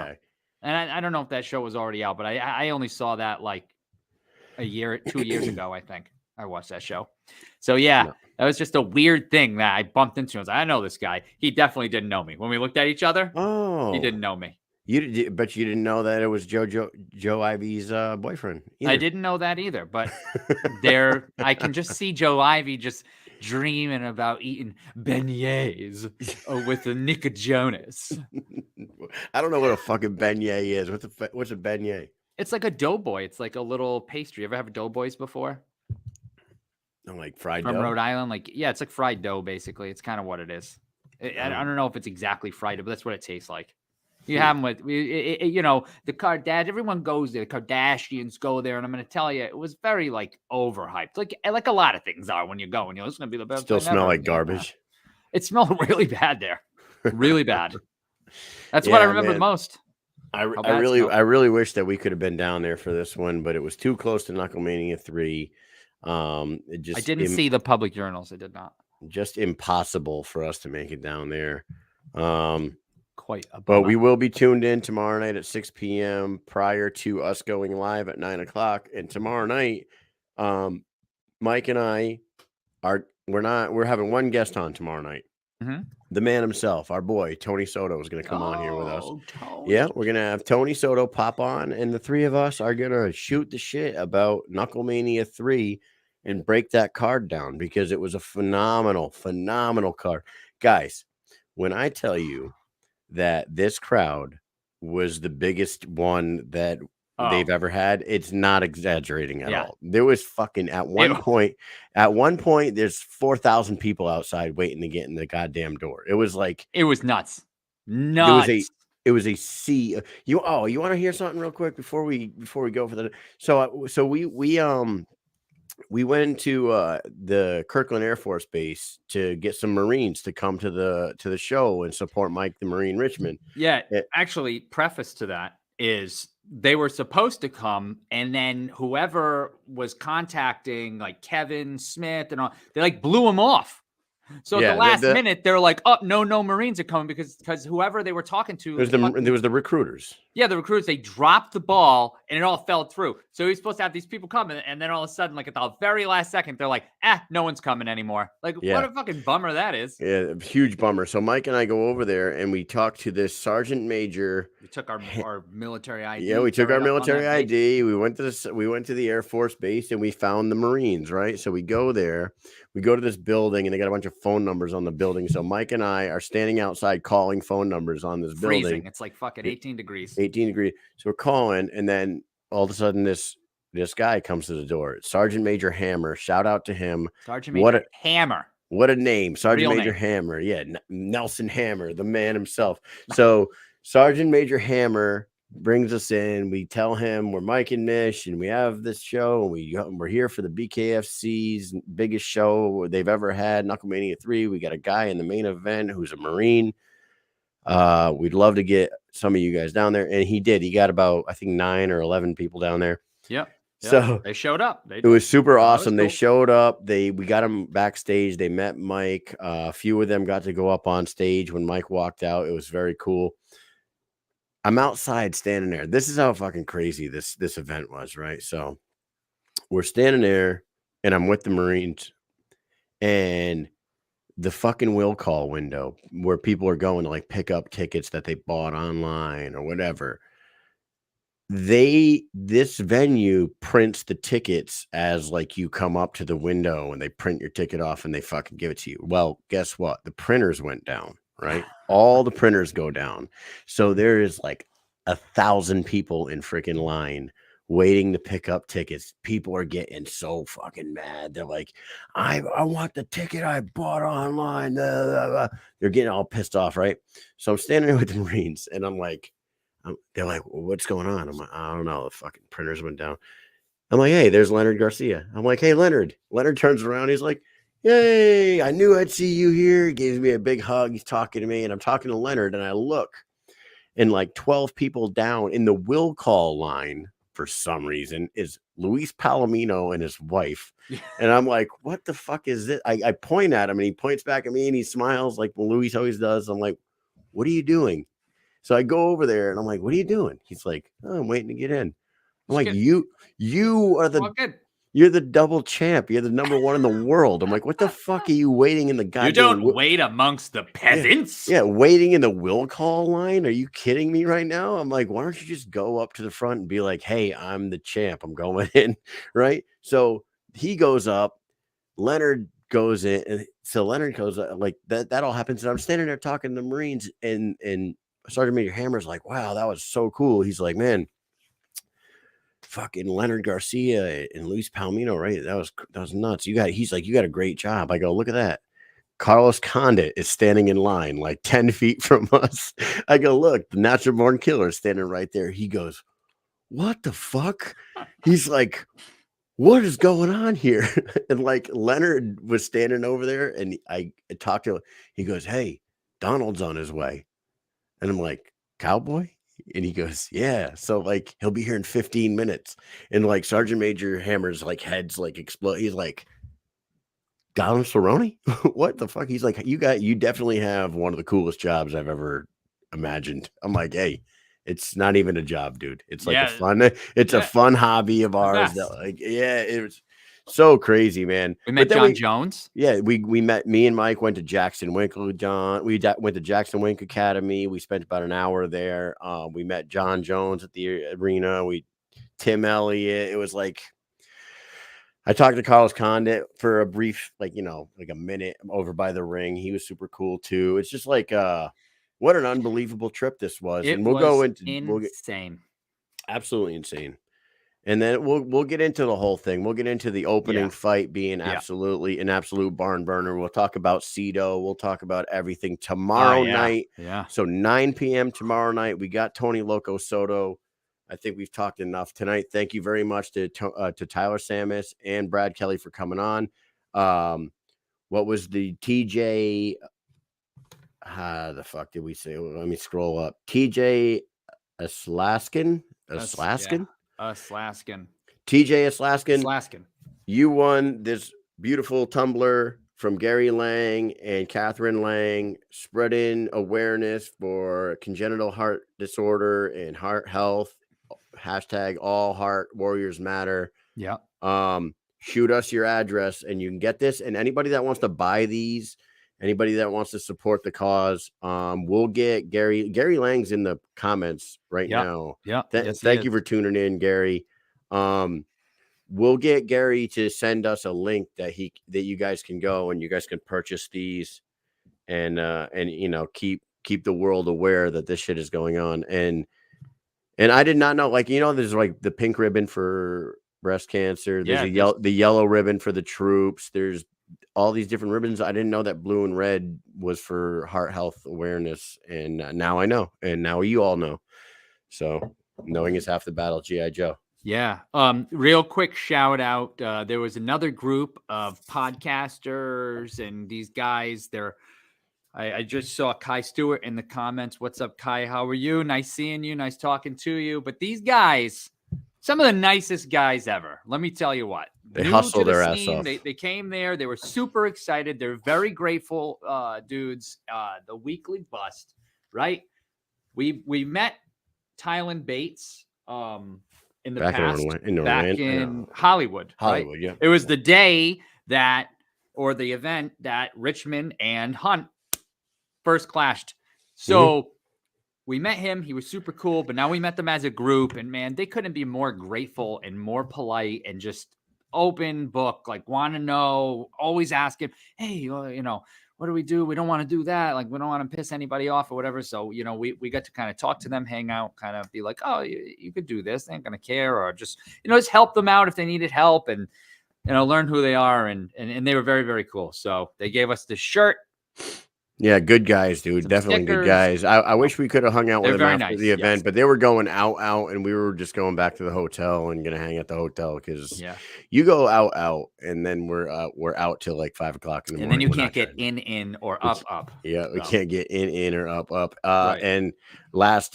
No. And I don't know if that show was already out, but I only saw that like 2 years ago. I think I watched that show. So yeah. No. That was just a weird thing that I bumped into. I was like, I know this guy. He definitely didn't know me. When we looked at each other, he didn't know me. But you didn't know that it was Joe Ivy's boyfriend either. I didn't know that either. But I can just see Joe Ivy just dreaming about eating beignets with Nick Jonas. I don't know what a fucking beignet is. What's a beignet? It's like a doughboy. It's like a little pastry. You ever have doughboys before? Like fried from dough? Rhode Island. It's like fried dough, basically. It's kind of what it is. I don't know if it's exactly fried dough, but that's what it tastes like. You have them with, the Kardashians. Everyone goes there. The Kardashians go there, and I'm going to tell you, it was very overhyped, like a lot of things are when you go. And it's going to be the best. Still smell like garbage. It smelled really bad there, really bad. That's what I remember the most. I really wish that we could have been down there for this one, but it was too close to Knucklemania 3. I didn't see the public journals. I did not. Just impossible for us to make it down there. Quite a bummer. But we will be tuned in tomorrow night at 6 p.m. prior to us going live at 9 o'clock. And tomorrow night, Mike and I we're having one guest on tomorrow night. Mm-hmm. The man himself, our boy Tony Soto, is going to come on here with us. Tony. Yeah, we're going to have Tony Soto pop on, and the three of us are going to shoot the shit about Knucklemania 3 and break that card down because it was a phenomenal card. Guys, when I tell you that this crowd was the biggest one that they've ever had, it's not exaggerating at all. There was fucking at one point, there's 4,000 people outside waiting to get in the goddamn door. It was nuts. Nuts. It was a sea. You want to hear something real quick before we go for the so we went to the Kirkland Air Force Base to get some Marines to come to the show and support Mike the Marine Richmond. Yeah, actually, preface to that is they were supposed to come, and then whoever was contacting Kevin Smith and all, they blew him off. So at the last minute, they're like, "Oh, no Marines are coming," because whoever they were talking to, there was the recruiters. Yeah, the recruiters, they dropped the ball and it all fell through. So he's supposed to have these people coming, and then all of a sudden, at the very last second, they're like, no one's coming anymore. What a fucking bummer that is. Yeah, huge bummer. So Mike and I go over there and we talk to this sergeant major. We took our military ID. Yeah, we took our military ID. We went to the Air Force Base and we found the Marines, right? So we go there. We go to this building and they got a bunch of phone numbers on the building. So Mike and I are standing outside calling phone numbers on this building. Freezing. It's fucking 18 degrees. 18 degrees. So we're calling, and then all of a sudden this guy comes to the door. Sergeant Major Hammer. Shout out to him. Sergeant Major Hammer. What a name. Sergeant Real Major name. Hammer. Yeah, Nelson Hammer, the man himself. So Sergeant Major Hammer brings us in. We tell him we're Mike and Mish, and we have this show. And we're here for the BKFC's biggest show they've ever had, Knucklemania 3. We got a guy in the main event who's a Marine. We'd love to get some of you guys down there. And he did. He got about, I think, 9 or 11 people down there. Yep. So they showed up. It was super awesome. Cool. They showed up. We got them backstage. They met Mike. A few of them got to go up on stage when Mike walked out. It was very cool. I'm outside standing there. This is how fucking crazy this event was, right? So we're standing there and I'm with the Marines, and the fucking will call window where people are going to pick up tickets that they bought online or whatever. this venue prints the tickets as like you come up to the window and they print your ticket off and they fucking give it to you. Well, guess what? The printers went down, right? All the printers go down. So there is like 1,000 people in freaking line waiting to pick up tickets. People are getting so fucking mad. They're like, I want the ticket I bought online. They're getting all pissed off, right? So I'm standing there with the Marines and I'm like, they're like, well, what's going on? I'm like, I don't know. The fucking printers went down. I'm like, hey, there's Leonard Garcia. I'm like, hey, Leonard. Leonard turns around. He's like, yay, I knew I'd see you here. He gives me a big hug. He's talking to me. And I'm talking to Leonard. And I look, and like 12 people down in the will call line for some reason is Luis Palomino and his wife. And I'm like, what the fuck is this? I point at him and he points back at me and he smiles like Luis always does. I'm like, what are you doing? So I go over there and I'm like, what are you doing? He's like, oh, I'm waiting to get in. I'm like, you are you're the double champ. You're the number one in the world. I'm like, what the fuck are you waiting in the goddamn? You don't wait amongst the peasants. Yeah, waiting in the will call line. Are you kidding me right now? I'm like, why don't you just go up to the front and be like, hey, I'm the champ. I'm going in, right? So he goes up. Leonard goes in, and so Leonard goes like that. That all happens, and I'm standing there talking to the Marines, and Sergeant Major Hammer's like, wow, that was so cool. He's like, man, fucking Leonard Garcia and Luis Palomino, right? That was nuts. He's like, you got a great job. I go, look at that. Carlos Condit is standing in line like 10 feet from us. I go, look, the natural born killer is standing right there. He goes, what the fuck? He's like, what is going on here? And like Leonard was standing over there and I talked to him. He goes, hey, Donald's on his way. And I'm like, cowboy? And he goes, yeah. So like he'll be here in 15 minutes. And like Sergeant Major Hammer's like heads like explode. He's like, Gollum Cerrone? What the fuck? He's like, you definitely have one of the coolest jobs I've ever imagined. I'm like, hey, it's not even a job, dude. It's like a fun hobby of ours. That, like, yeah, it was so crazy, man. We met John Jones. Yeah, we met. Me and Mike went to Jackson Wink. We went to Jackson Wink Academy. We spent about an hour there. We met John Jones at the arena. Tim Elliott. It was like I talked to Carlos Condit for a brief, like a minute over by the ring. He was super cool too. It's just like what an unbelievable trip this was. And we'll go into insane. Absolutely insane. And then we'll get into the whole thing. We'll get into the opening fight being absolutely an absolute barn burner. We'll talk about Cito. We'll talk about everything tomorrow night. Yeah. So 9 p.m. tomorrow night. We got Tony Loco Soto. I think we've talked enough tonight. Thank you very much to Tyler Sammis and Brad Kelly for coming on. What was the TJ? How the fuck did we say? Let me scroll up. TJ Slaskin. Slaskin. TJ Slaskin. You won this beautiful tumbler from Gary Lang and Catherine Lang, spreading awareness for congenital heart disorder and heart health. Hashtag all heart warriors matter. Yeah. Shoot us your address and you can get this. And anybody that wants to buy these, anybody that wants to support the cause, we'll get Gary Lang's in the comments right now. Yeah. Thank you for tuning in, Gary. We'll get Gary to send us a link that you guys can go and you guys can purchase these and keep the world aware that this shit is going on. And I did not know, there's like the pink ribbon for breast cancer. There's the yellow ribbon for the troops. There's all these different ribbons. I didn't know that blue and red was for heart health awareness. And now I know. And now you all know. So knowing is half the battle, G.I. Joe. Yeah. Real quick shout out. There was another group of podcasters and these guys. I just saw Kai Stewart in the comments. What's up, Kai? How are you? Nice seeing you. Nice talking to you. But these guys, some of the nicest guys ever. Let me tell you what. They hustle their ass off. They came there. They were super excited. They're very grateful dudes. The weekly bust, right? We met Tylen Bates in the past back in Hollywood. Right? Yeah. It was the day the event that Richmond and Hunt first clashed. So we met him. He was super cool, but now we met them as a group, and man, they couldn't be more grateful and more polite and just open book, like want to know, always asking, hey, what do we do? We don't want to do that. Like, we don't want to piss anybody off or whatever. So, we got to kind of talk to them, hang out, kind of be like, oh, you could do this. They ain't going to care, or just, just help them out if they needed help, and, learn who they are. And they were very, very cool. So they gave us this shirt. Yeah, good guys, dude. Some Definitely stickers. good guys. I wish we could have hung out with They're them very after nice, the event, yes. but they were going out, and we were just going back to the hotel and gonna hang at the hotel because you go out, and then we're out till like 5 o'clock in the morning. And then you can't get in or up. Yeah, we can't get in or up. Right. And last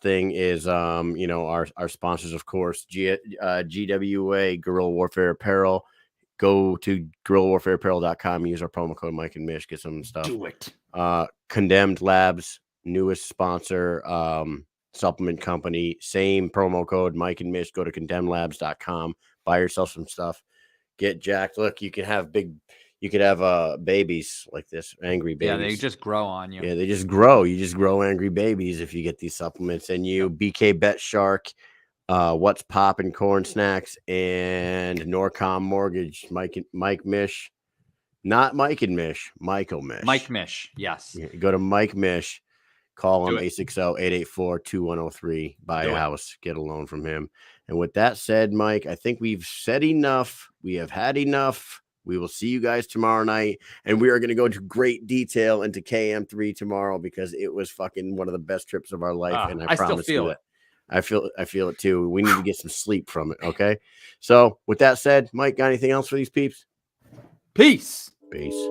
thing is our sponsors, of course, GWA Guerrilla Warfare Apparel. Go to guerrillawarfareapparel.com. Use our promo code Mike and Mish. Get some stuff. Do it. Condemned Labz, newest sponsor, supplement company. Same promo code Mike and Mish. Go to condemnedlabs.com. Buy yourself some stuff. Get jacked. Look, you can have babies like this, angry babies. Yeah, they just grow on you. Yeah, they just grow. You just grow angry babies if you get these supplements. And you, BKBetShark, What's Poppin' Corn Snacks, and Norcom Mortgage. Mike Mish, not Mike and Mish, Michael Mish. Mike Mish, yes. Yeah, go to Mike Mish, call him 860-884-2103. Buy a house, get a loan from him. And with that said, Mike, I think we've said enough. We have had enough. We will see you guys tomorrow night, and we are going to go into great detail into KM3 tomorrow because it was fucking one of the best trips of our life, and I promise you that. I feel it too. We need to get some sleep from it. Okay. So with that said, Mike, got anything else for these peeps? Peace. Peace.